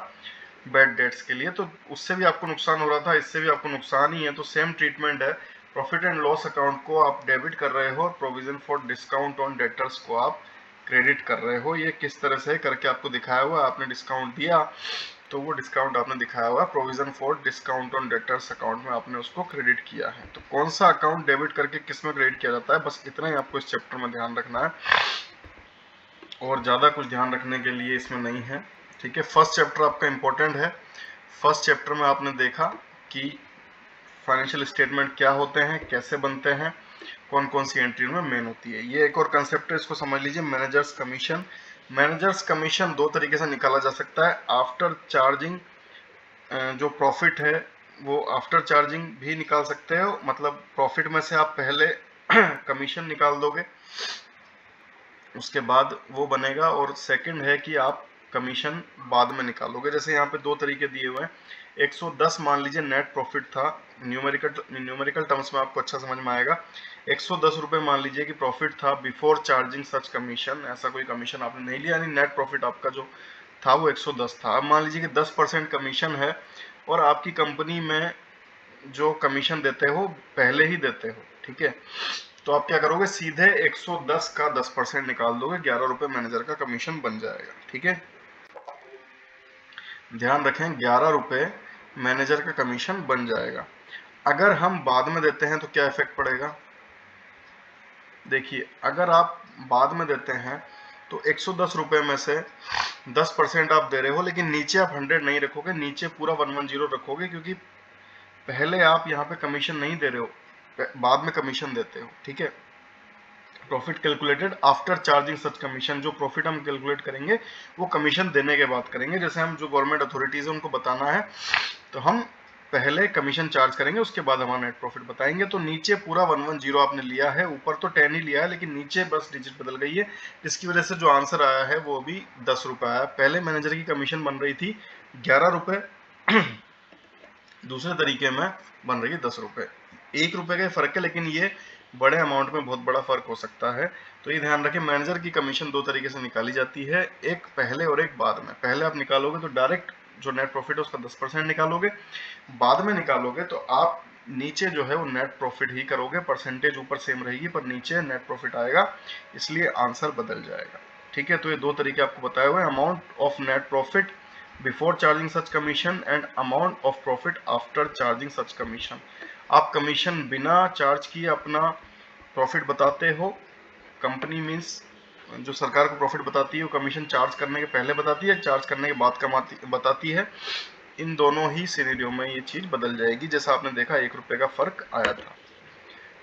बैड डेट्स के लिए, तो उससे भी आपको नुकसान हो रहा था, इससे भी आपको नुकसान ही है, तो सेम ट्रीटमेंट है। प्रॉफिट एंड लॉस अकाउंट को आप डेबिट कर रहे हो और provision for discount on debtors को आप क्रेडिट कर रहे हो। ये किस तरह से करके आपको दिखाया हुआ है, आपने डिस्काउंट दिया तो वो डिस्काउंट आपने दिखाया हुआ है provision for discount on debtors account में आपने उसको क्रेडिट किया है। तो कौन सा अकाउंट डेबिट करके किस में क्रेडिट किया जाता है, बस इतना ही आपको इस चैप्टर में ध्यान रखना है और ज़्यादा कुछ ध्यान रखने के लिए इसमें नहीं है। ठीक है, फर्स्ट चैप्टर आपका इंपॉर्टेंट है। फर्स्ट चैप्टर में आपने देखा कि फाइनेंशियल स्टेटमेंट क्या होते हैं, कैसे बनते हैं, कौन कौन सी एंट्री में मेन होती है। ये एक और कंसेप्ट है, इसको समझ लीजिए, मैनेजर्स कमीशन। मैनेजर्स कमीशन दो तरीके से निकाला जा सकता है। आफ्टर चार्जिंग जो प्रॉफिट है वो आफ्टर चार्जिंग भी निकाल सकते हो, मतलब प्रॉफिट में से आप पहले कमीशन निकाल दोगे उसके बाद वो बनेगा, और सेकंड है कि आप कमीशन बाद में निकालोगे। जैसे यहाँ पे दो तरीके दिए हुए हैं। 110 मान लीजिए नेट प्रॉफिट था, न्यूमेरिकल टर्म्स में आपको अच्छा समझ में आएगा। 110 रुपये मान लीजिए कि प्रॉफिट था बिफोर चार्जिंग सच कमीशन, ऐसा कोई कमीशन आपने नहीं लिया, यानी नेट प्रॉफिट आपका जो था वो 110 था। अब मान लीजिए कि 10% कमीशन है और आपकी कंपनी में जो कमीशन देते हो पहले ही देते हो, ठीक है, तो आप क्या करोगे, सीधे 110 का 10% निकाल दोगे, 11 रुपये मैनेजर का कमीशन बन जाएगा। ठीक है, ध्यान रखें 11 रुपये मैनेजर का कमीशन बन जाएगा। अगर हम बाद में देते हैं तो क्या इफेक्ट पड़ेगा, देखिए अगर आप बाद में देते हैं तो 110 रुपये में से 10% आप दे रहे हो, लेकिन नीचे आप 100 नहीं रखोगे, नीचे पूरा 110 रखोगे, क्योंकि पहले आप यहाँ पे कमीशन नहीं दे रहे हो, बाद में कमीशन देते हो। ठीक है, प्रॉफिट कैलकुलेटेड आफ्टर चार्जिंग सच कमीशन, जो प्रॉफिट हम कैलकुलेट करेंगे वो कमीशन देने के बाद करेंगे। जैसे हम जो गवर्नमेंट अथॉरिटीज है उनको बताना है तो हम पहले कमीशन चार्ज करेंगे, उसके बाद हमारा नेट प्रॉफिट बताएंगे। तो नीचे पूरा 110 आपने लिया है, ऊपर तो 10 ही लिया है, लेकिन नीचे बस डिजिट बदल गई है, जिसकी वजह से जो आंसर आया है वो भी 10 रुपये आया। पहले मैनेजर की कमीशन बन रही थी 11 रुपये, दूसरे तरीके में बन रही है 10 रुपये। 1 रुपये का फर्क है, लेकिन ये बड़े अमाउंट में बहुत बड़ा फर्क हो सकता है। तो ये ध्यान रखें, मैनेजर की कमीशन दो तरीके से निकाली जाती है, एक पहले और एक बाद में। पहले आप निकालोगे तो डायरेक्ट जो नेट प्रॉफिट है उसका 10% निकालोगे, बाद में निकालोगे तो आप नीचे जो है वो नेट प्रॉफिट ही करोगे, परसेंटेज ऊपर सेम रहेगी पर नीचे नेट प्रॉफिट आएगा, इसलिए आंसर बदल जाएगा। ठीक है, तो ये दो तरीके आपको बताए हुए हैं, amount of net profit before charging such commission and amount of profit after charging such commission. आप कमीशन बिना चार्ज किए अपना प्रॉफिट बताते हो, कंपनी मीन्स जो सरकार को प्रॉफिट बताती है वो कमीशन चार्ज करने के पहले बताती है, चार्ज करने के बाद बताती है। इन दोनों ही सिनेरियो में ये चीज बदल जाएगी, जैसा आपने देखा 1 रुपये का फर्क आया था।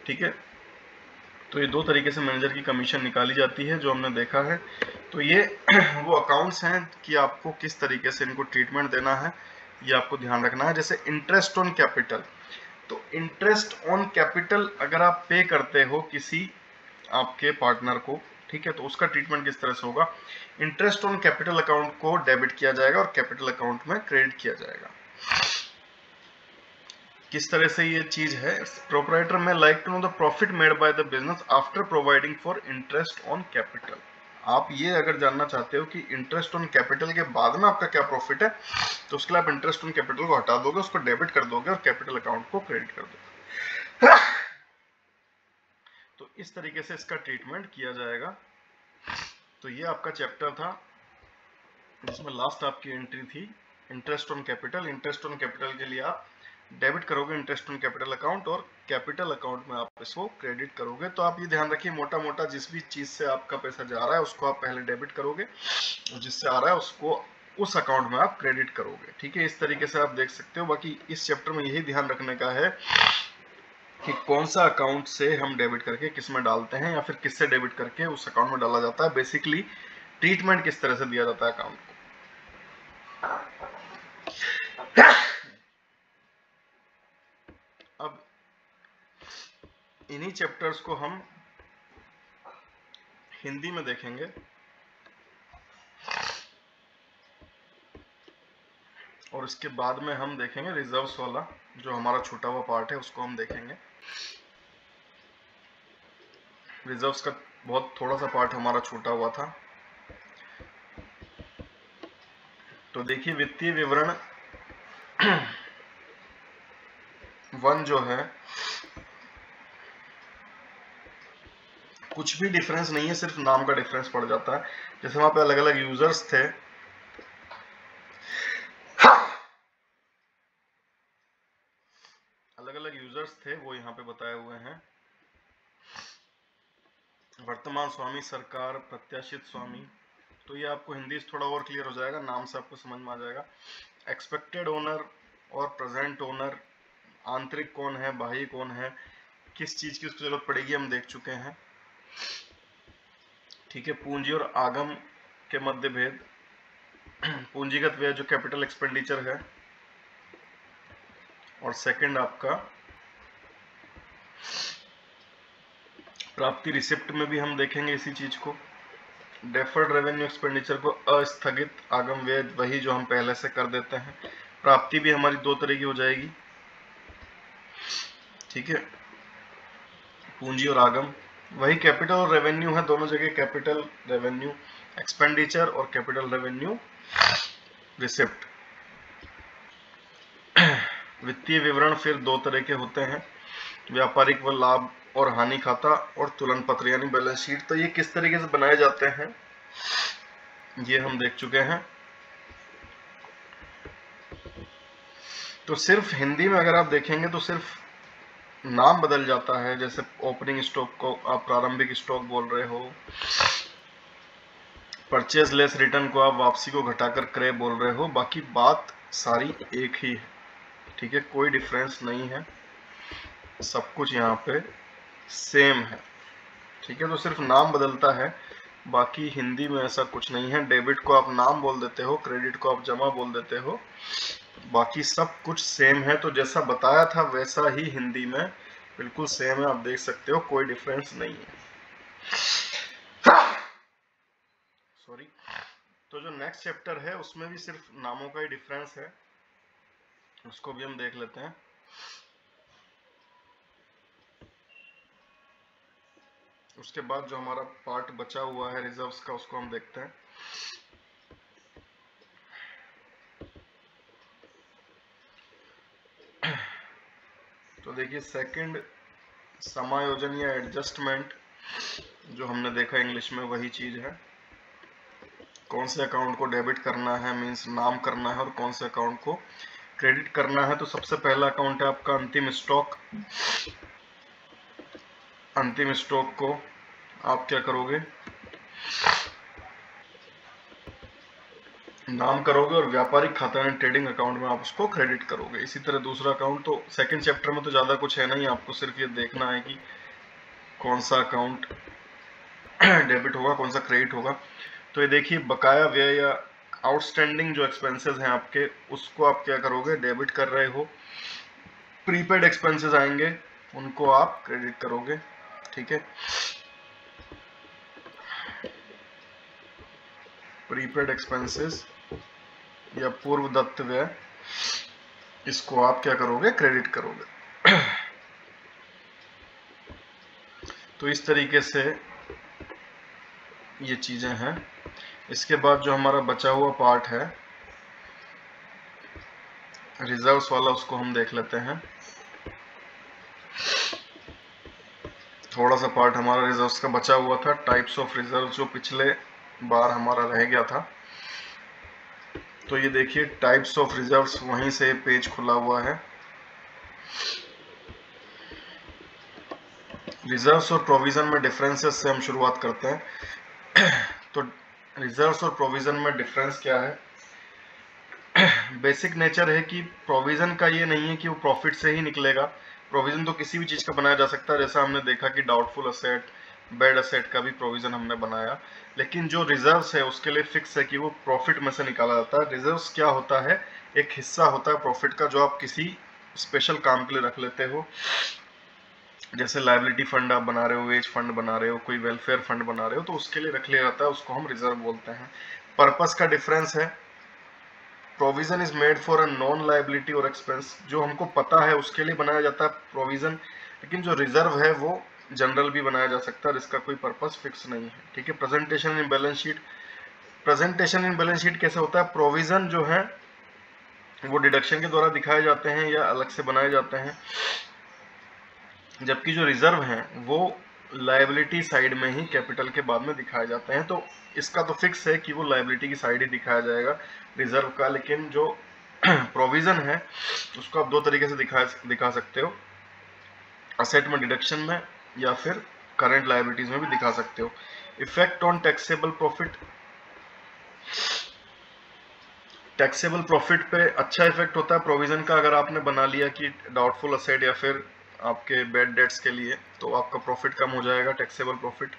ठीक है, तो ये दो तरीके से मैनेजर की कमीशन निकाली जाती है जो हमने देखा है। तो ये वो अकाउंट्स हैं कि आपको किस तरीके से इनको ट्रीटमेंट देना है, ये आपको ध्यान रखना है। जैसे इंटरेस्ट ऑन कैपिटल, तो इंटरेस्ट ऑन कैपिटल अगर आप पे करते हो किसी आपके पार्टनर को, ठीक है, तो उसका ट्रीटमेंट किस तरह से होगा, इंटरेस्ट ऑन कैपिटल अकाउंट को डेबिट किया जाएगा और कैपिटल अकाउंट में क्रेडिट किया जाएगा। किस तरह से ये चीज है, proprietor may like to know the profit made by the business after providing for interest on capital. आप ये अगर जानना चाहते हो कि इंटरेस्ट ऑन कैपिटल के बाद में आपका क्या प्रॉफिट है, तो उसके लिए आप इंटरेस्ट ऑन कैपिटल को हटा दोगे, उसको डेबिट कर दोगे और कैपिटल अकाउंट को क्रेडिट कर दोगे। तो इस तरीके से इसका ट्रीटमेंट किया जाएगा। तो ये आपका चैप्टर था जिसमें लास्ट आपकी एंट्री थी interest on capital. Interest on capital के लिए आप डेबिट करोगे इंटरेस्ट ऑन कैपिटल अकाउंट और कैपिटल अकाउंट में आप इसको क्रेडिट करोगे। तो आप ये ध्यान रखिए, मोटा मोटा जिस भी चीज से आपका पैसा जा रहा है उसको आप पहले डेबिट करोगे और जिससे आ रहा है उसको उस अकाउंट में आप क्रेडिट करोगे। ठीक है, इस तरीके से आप देख सकते हो। बाकी इस चैप्टर में यही ध्यान रखने का है कि कौन सा अकाउंट से हम डेबिट करके किस में डालते हैं या फिर किससे डेबिट करके उस अकाउंट में डाला जाता है, बेसिकली ट्रीटमेंट किस तरह से दिया जाता है अकाउंट को। अब इन्हीं चैप्टर्स को हम हिंदी में देखेंगे और इसके बाद में हम देखेंगे रिजर्व्स वाला जो हमारा छूटा हुआ पार्ट है उसको हम देखेंगे। रिजर्व्स का बहुत थोड़ा सा पार्ट हमारा छूटा हुआ था। तो देखिए वित्तीय विवरण 1 जो है कुछ भी डिफरेंस नहीं है, सिर्फ नाम का डिफरेंस पड़ जाता है। जैसे वहां पे अलग अलग यूजर्स थे, अलग अलग यूजर्स थे, वो यहाँ पे बताए हुए हैं। वर्तमान स्वामी, सरकार, प्रत्याशित स्वामी, तो ये आपको हिंदी से थोड़ा और क्लियर हो जाएगा, नाम से आपको समझ में आ जाएगा। एक्सपेक्टेड ओनर और प्रेजेंट ओनर, आंतरिक कौन है, बाह्य कौन है, किस चीज की उसको जरूरत पड़ेगी, हम देख चुके हैं। ठीक है, पूंजी और आगम के मध्य भेद, पूंजीगत व्यय जो कैपिटल एक्सपेंडिचर है, और सेकंड आपका प्राप्ति रिसिप्ट में भी हम देखेंगे इसी चीज को। डेफर्ड रेवेन्यू एक्सपेंडिचर को अस्थगित आगम व्यय, वही जो हम पहले से कर देते हैं। प्राप्ति भी हमारी दो तरह की हो जाएगी। ठीक है, पूंजी और आगम, वही कैपिटल और रेवेन्यू है, दोनों जगह कैपिटल रेवेन्यू एक्सपेंडिचर और कैपिटल रेवेन्यू रिसिप्ट। वित्तीय विवरण फिर दो तरह के होते हैं, व्यापारिक व लाभ और हानि खाता और तुलन पत्र यानी बैलेंस शीट। तो ये किस तरीके से बनाए जाते हैं ये हम देख चुके हैं। तो सिर्फ हिंदी में अगर आप देखेंगे तो सिर्फ नाम बदल जाता है, जैसे ओपनिंग स्टॉक को आप प्रारंभिक स्टॉक बोल रहे हो, परचेज लेस रिटर्न को आप वापसी को घटाकर क्रय बोल रहे हो, बाकी बात सारी एक ही है। ठीक है, कोई डिफरेंस नहीं है, सब कुछ यहाँ पे सेम है। ठीक है, तो सिर्फ नाम बदलता है, बाकी हिंदी में ऐसा कुछ नहीं है। डेबिट को आप नाम बोल देते हो, क्रेडिट को आप जमा बोल देते हो, बाकी सब कुछ सेम है। तो जैसा बताया था वैसा ही हिंदी में बिल्कुल सेम है, आप देख सकते हो, कोई डिफरेंस नहीं है। सॉरी। तो जो नेक्स्ट चैप्टर है उसमें भी सिर्फ नामों का ही डिफरेंस है, उसको भी हम देख लेते हैं। उसके बाद जो हमारा पार्ट बचा हुआ है रिजर्व्स का, उसको हम देखते हैं। तो देखिए, सेकंड समायोजन या एडजस्टमेंट जो हमने देखा इंग्लिश में, वही चीज है। कौन से अकाउंट को डेबिट करना है, मींस नाम करना है, और कौन से अकाउंट को क्रेडिट करना है। तो सबसे पहला अकाउंट है आपका अंतिम स्टॉक। अंतिम स्टॉक को आप क्या करोगे, नाम करोगे, और व्यापारिक खाता यानी ट्रेडिंग अकाउंट में आप उसको क्रेडिट करोगे। इसी तरह दूसरा अकाउंट, तो सेकंड चैप्टर में तो ज्यादा कुछ है नहीं, आपको सिर्फ ये देखना है कि कौन सा अकाउंट डेबिट होगा, कौन सा क्रेडिट होगा। तो ये देखिए, बकाया व्यय या आउटस्टैंडिंग जो एक्सपेंसेस हैं आपके, उसको आप क्या करोगे, डेबिट कर रहे हो। प्रीपेड एक्सपेंसेस आएंगे, उनको आप क्रेडिट करोगे। ठीक है, प्रीपेड एक्सपेंसेस या पूर्व दत्त व्यय, इसको आप क्या करोगे, क्रेडिट करोगे। तो इस तरीके से ये चीजें हैं। इसके बाद जो हमारा बचा हुआ पार्ट है रिजर्व्स वाला, उसको हम देख लेते हैं। थोड़ा सा पार्ट हमारा रिजर्व्स का बचा हुआ था, टाइप्स ऑफ रिजर्व, जो पिछले बार हमारा रह गया था। तो ये देखिए, टाइप्स ऑफ रिजर्व्स, वहीं से पेज खुला हुआ है। रिजर्व्स और प्रोविजन में डिफरेंसेस से हम शुरुआत करते हैं। तो रिजर्व्स और प्रोविजन में डिफरेंस क्या है, बेसिक नेचर है कि प्रोविजन का ये नहीं है कि वो प्रॉफिट से ही निकलेगा। प्रोविजन तो किसी भी चीज का बनाया जा सकता है, जैसा हमने देखा कि डाउटफुल असेट, बैड असेट का भी प्रोविजन हमने बनाया। लेकिन जो रिजर्व्स है उसके लिए फिक्स है कि वो प्रॉफिट में से निकाला जाता है। रिजर्व्स क्या होता है, एक हिस्सा होता है प्रॉफिट का, जो आप किसी स्पेशल काम के लिए रख लेते हो। जैसे लायबिलिटी फंड आप बना रहे हो, वेज फंड बना रहे हो, कोई वेलफेयर फंड बना रहे हो, तो उसके लिए रख लिया जाता है, उसको हम रिजर्व बोलते हैं। पर्पस का डिफरेंस है, provision is made for a non liability और एक्सपेंस, जो हमको पता है उसके लिए बनाया जाता है प्रोविजन। लेकिन जो रिजर्व है वो जनरल भी बनाया जा सकता है, इसका कोई पर्पस फिक्स नहीं है। ठीक है, presentation in balance sheet, presentation in balance sheet कैसे होता है, प्रोविजन जो है वो डिडक्शन के द्वारा दिखाए जाते हैं या अलग से बनाए जाते हैं, जबकि जो रिजर्व हैं वो लायबिलिटी साइड में ही कैपिटल के बाद में दिखाए जाते हैं। तो इसका तो फिक्स है कि वो लायबिलिटी की साइड ही दिखाया जाएगा रिजर्व का, लेकिन जो प्रोविजन है उसको आप दो तरीके से दिखा सकते हो, असेट में डिडक्शन में या फिर करंट लायबिलिटीज में भी दिखा सकते हो। Effect on taxable profit, taxable profit पे अच्छा इफेक्ट होता है प्रोविजन का। अगर आपने बना लिया कि डाउटफुल असेट या फिर आपके बैड डेट्स के लिए, तो आपका प्रॉफिट कम हो जाएगा, टैक्सेबल प्रॉफिट।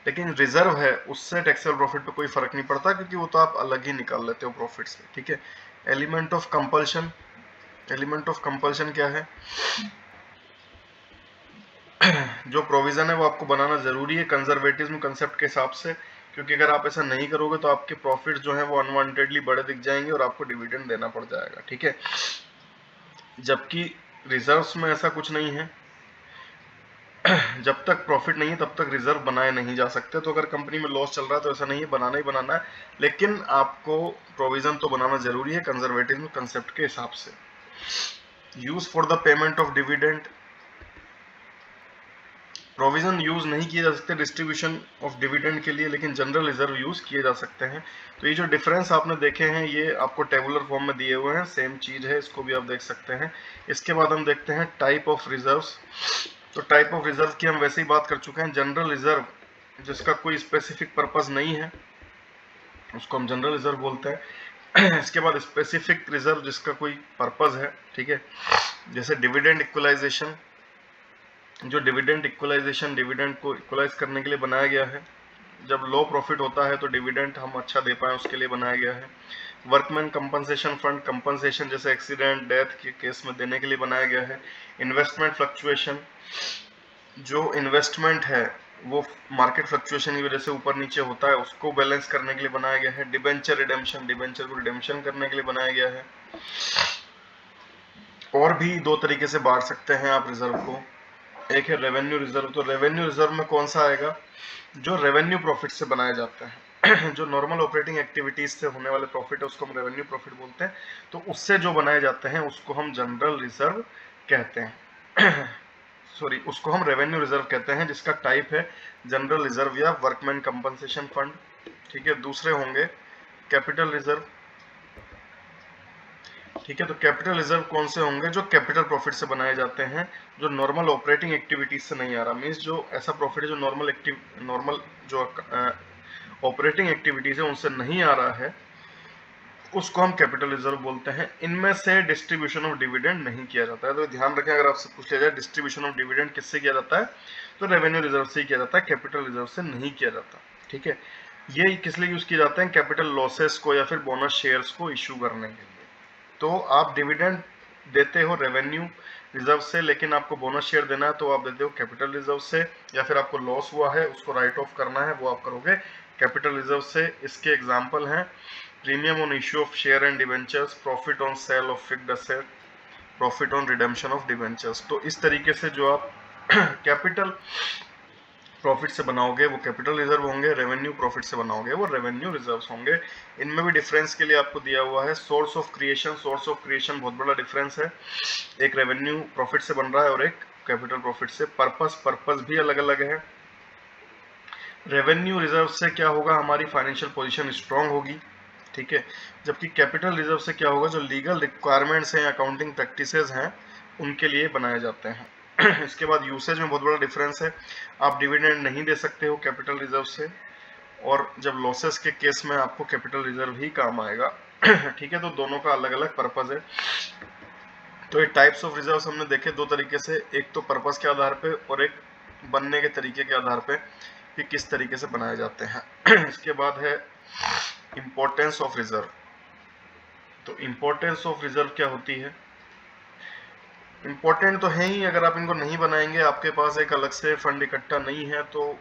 लेकिन रिजर्व है उससे टैक्सेबल प्रॉफिट पे कोई फर्क नहीं पड़ता, क्योंकि वो तो आप अलग ही निकाल लेते हो प्रॉफिट से, ठीक है। Element of compulsion, element of compulsion क्या है? जो प्रोविजन है वो आपको बनाना जरूरी है कंजर्वेटिज्म कंसेप्ट के हिसाब से, क्योंकि अगर आप ऐसा नहीं करोगे तो आपके प्रॉफिट जो है वो अनवांटेडली बड़े दिख जाएंगे और आपको डिविडेंड देना पड़ जाएगा, ठीक है। जबकि रिजर्व्स में ऐसा कुछ नहीं है, जब तक प्रॉफिट नहीं है तब तक रिजर्व बनाए नहीं जा सकते। तो अगर कंपनी में लॉस चल रहा है तो ऐसा नहीं है, बनाना ही बनाना है, लेकिन आपको प्रोविजन तो बनाना जरूरी है कंजर्वेटिज्म कंसेप्ट के हिसाब से। Use for the payment of dividend, provision use नहीं किए जा सकते डिस्ट्रीब्यूशन ऑफ डिविडेंड के लिए, लेकिन जनरल रिजर्व यूज किए जा सकते हैं। तो ये जो डिफरेंस आपने देखे हैं ये आपको टेबुलर फॉर्म में दिए हुए हैं, सेम चीज है, इसको भी आप देख सकते हैं। इसके बाद हम देखते हैं टाइप ऑफ रिजर्व्स। तो टाइप ऑफ रिजर्व की हम वैसे ही बात कर चुके हैं। जनरल रिजर्व जिसका कोई स्पेसिफिक पर्पस नहीं है उसको हम जनरल रिजर्व बोलते हैं। इसके बाद स्पेसिफिक रिजर्व जिसका कोई पर्पस है, ठीक है, जैसे डिविडेंड इक्वलाइजेशन। जो डिविडेंड इक्वलाइजेशन, डिविडेंड को इक्वलाइज करने के लिए बनाया गया है। जब लो प्रॉफिट होता है तो डिविडेंड हम अच्छा दे पाए उसके लिए बनाया गया है। वर्कमैन कंपनसेशन फंड, कंपनसेशन जैसे एक्सीडेंट डेथ के केस में देने के लिए बनाया गया है। इन्वेस्टमेंट फ्लक्चुएशन, जो इन्वेस्टमेंट है वो मार्केट फ्लक्चुएशन की वजह से ऊपर नीचे होता है, उसको बैलेंस करने के लिए बनाया गया है। डिबेंचर रिडेम्पशन, डिबेंचर को रिडेम्पशन करने के लिए बनाया गया है। और भी दो तरीके से बांट सकते हैं आप रिजर्व को। एक है रेवेन्यू रिजर्व। तो रेवेन्यू रिजर्व में कौन सा आएगा? जो रेवेन्यू प्रॉफिट से बनाया जाता है। जो नॉर्मल ऑपरेटिंग एक्टिविटीज से होने वाले प्रॉफिट है उसको हम रेवेन्यू प्रॉफिट बोलते हैं। तो उससे जो बनाए जाते हैं उसको हम जनरल रिजर्व कहते हैं। सॉरी, उसको हम रेवेन्यू रिजर्व कहते हैं, जिसका टाइप है जनरल रिजर्व या वर्कमैन कंपनसेशन फंड, ठीक है। दूसरे होंगे कैपिटल रिजर्व, ठीक है। तो कैपिटल रिजर्व कौन से होंगे? जो कैपिटल प्रॉफिट से बनाए जाते हैं, जो नॉर्मल ऑपरेटिंग एक्टिविटीज से नहीं आ रहा। मींस जो ऐसा प्रॉफिट है जो नॉर्मल जो ऑपरेटिंग एक्टिविटीज है उनसे नहीं आ रहा है, उसको हम कैपिटल रिजर्व बोलते हैं। इनमें से डिस्ट्रीब्यूशन ऑफ डिविडेंड नहीं किया जाता है। तो ध्यान रखें, अगर आपसे पूछ लिया जाए डिस्ट्रीब्यूशन ऑफ डिविडेंड किससे किया जाता है, तो रेवेन्यू रिजर्व से ही किया जाता है, कैपिटल रिजर्व से नहीं किया जाता, ठीक है। ये किस लिए यूज किए जाते हैं? कैपिटल लॉसेस को या फिर बोनस शेयर्स को इश्यू करने के लिए। तो आप डिविडेंड देते हो रेवेन्यू रिजर्व से, लेकिन आपको बोनस शेयर देना है तो आप देते हो कैपिटल रिजर्व से, या फिर आपको लॉस हुआ है उसको राइट ऑफ करना है वो आप करोगे कैपिटल रिजर्व से। इसके एग्जांपल हैं premium on issue of share and debentures, profit on sale of fixed asset, profit on redemption of debentures. तो इस तरीके से जो आप कैपिटल प्रॉफिट से बनाओगे वो कैपिटल रिजर्व होंगे, रेवेन्यू प्रॉफिट से बनाओगे वो रेवेन्यू रिजर्व्स होंगे। इनमें भी डिफरेंस के लिए आपको दिया हुआ है source of creation. Source of creation बहुत बड़ा डिफरेंस है, एक रेवेन्यू प्रॉफिट से बन रहा है और एक कैपिटल प्रॉफिट से। पर्पस भी अलग अलग है। रेवेन्यू रिजर्व से क्या होगा? हमारी फाइनेंशियल पोजीशन स्ट्रांग होगी, ठीक है। जबकि कैपिटल रिजर्व से क्या होगा? जो लीगल रिक्वायरमेंट्स हैं, अकाउंटिंग प्रैक्टिसेस हैं, उनके लिए बनाए जाते हैं। इसके बाद यूसेज में बहुत बड़ा डिफरेंस है। आप डिविडेंड नहीं दे सकते हो कैपिटल रिजर्व से, और जब लॉसेस के केस में आपको कैपिटल रिजर्व ही काम आएगा। ठीक है, तो दोनों का अलग अलग पर्पस है। तो ये टाइप्स ऑफ रिजर्व्स हमने देखे दो तरीके से, एक तो पर्पस के आधार पे और एक बनने के तरीके के आधार पे कि किस तरीके से बनाए जाते हैं। इसके बाद है इंपॉर्टेंस ऑफ रिजर्व। तो इंपॉर्टेंस ऑफ रिजर्व क्या होती है? इंपॉर्टेंट तो है ही, अगर आप इनको नहीं बनाएंगे, आपके पास एक अलग से फंड इकट्ठा नहीं है, तो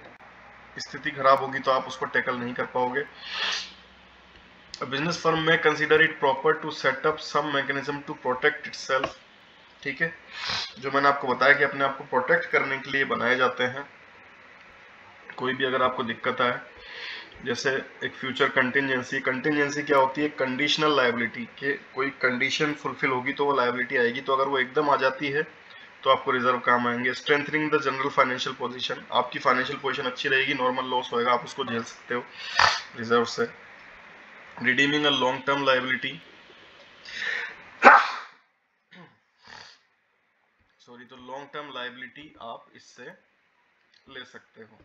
स्थिति खराब होगी, तो आप उसको टैकल नहीं कर पाओगे। Business firm may consider it proper to set up some mechanism to protect itself, ठीक है। जो मैंने आपको बताया कि अपने आप को प्रोटेक्ट करने के लिए बनाए जाते हैं। कोई भी अगर आपको दिक्कत आए, जैसे एक फ्यूचर कंटिजेंसी। कंटिजेंसी क्या होती है? कंडीशनल लायबिलिटी के कोई कंडीशन फुलफिल होगी तो वो लायबिलिटी आएगी। तो अगर वो एकदम आ जाती है तो आपको रिजर्व काम आएंगे। Strengthening the general financial position, आपकी फाइनेंशियल पोजीशन अच्छी रहेगी, नॉर्मल लॉस होएगा आप उसको झेल सकते हो रिजर्व से। Redeeming a long term liability, sorry, तो लॉन्ग टर्म लायबिलिटी आप इससे ले सकते हो,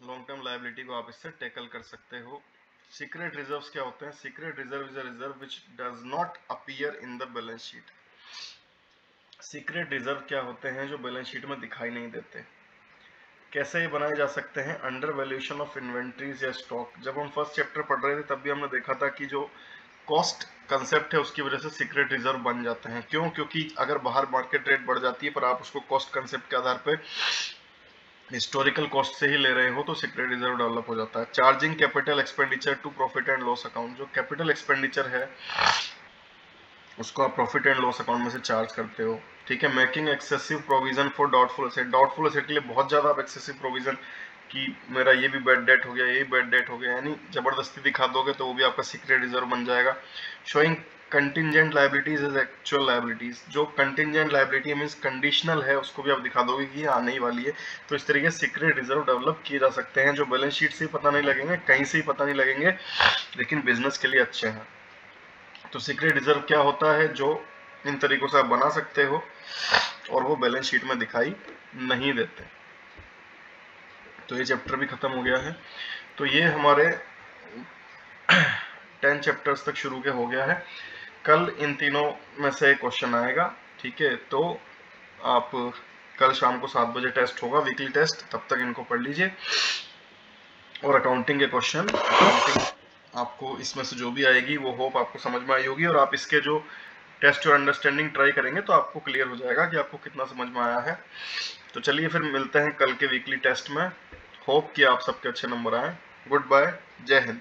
लॉन्ग टर्म लायबिलिटी को आप इससे टैकल कर सकते हो। सीक्रेट रिजर्व्स क्या होते हैं? Secret reserve is a reserve which does not appear in the balance sheet. Secret reserve क्या होते हैं? जो बैलेंस शीट में दिखाई नहीं देते। कैसे ये बनाए जा सकते हैं? अंडर वैल्यूएशन ऑफ इन्वेंट्रीज या स्टॉक। जब हम फर्स्ट चैप्टर पढ़ रहे थे तब भी हमने देखा था कि जो कॉस्ट कंसेप्ट है उसकी वजह से सीक्रेट रिजर्व बन जाते हैं। क्यों? क्योंकि अगर बाहर मार्केट रेट बढ़ जाती है पर आप उसको कॉस्ट कंसेप्ट के आधार पे हिस्टोरिकल कॉस्ट से ही ले रहे हो तो सीक्रेट रिजर्व डेवलप हो जाता है। Charging capital expenditure to profit and loss account, जो कैपिटल एक्सपेंडिचर है उसको आप प्रॉफिट एंड लॉस अकाउंट में से चार्ज करते हो। ठीक है। Making excessive provision for doubtful asset, doubtful asset के लिए बहुत ज्यादा आप एक्सेसिव प्रोविजन कि मेरा ये भी बैड डेट हो गया, ये भी बैड डेट हो गया, यानी जबरदस्ती दिखा दोगे तो वो भी आपका सीक्रेट रिजर्व बन जाएगा। Showing contingent liabilities is actual liabilities, जो कंटिजेंट लायबिलिटी मींस कंडीशनल है उसको भी आप दिखा दोगे कि ये आने ही वाली है। तो इस तरीके से सीक्रेट रिजर्व डेवलप किए जा सकते हैं जो बैलेंस शीट से पता नहीं लगेंगे, कहीं से ही पता नहीं लगेंगे, लेकिन बिजनेस के लिए अच्छे हैं। तो सीक्रेट रिजर्व क्या होता है? जो इन तरीकों से आप बना सकते हो और वो बैलेंस शीट में दिखाई नहीं देते। तो ये चैप्टर भी खत्म हो गया है। तो ये हमारे 10 चैप्टर्स तक शुरू के हो गया है। कल इन तीनों में से क्वेश्चन आएगा। ठीक है। तो आप कल शाम को 7 बजे टेस्ट होगा, वीकली टेस्ट, तब तक इनको पढ़ लीजिए। और अकाउंटिंग के क्वेश्चन, अकाउंटिंग आपको इसमें से जो भी आएगी वो होप आपको समझ में आई होगी, और आप इसके जो टेस्ट और अंडरस्टैंडिंग ट्राई करेंगे तो आपको क्लियर हो जाएगा कि आपको कितना समझ में आया है। तो चलिए फिर मिलते हैं कल के वीकली टेस्ट में। होप कि आप सबके अच्छे नंबर आए। गुड बाय, जय हिंद।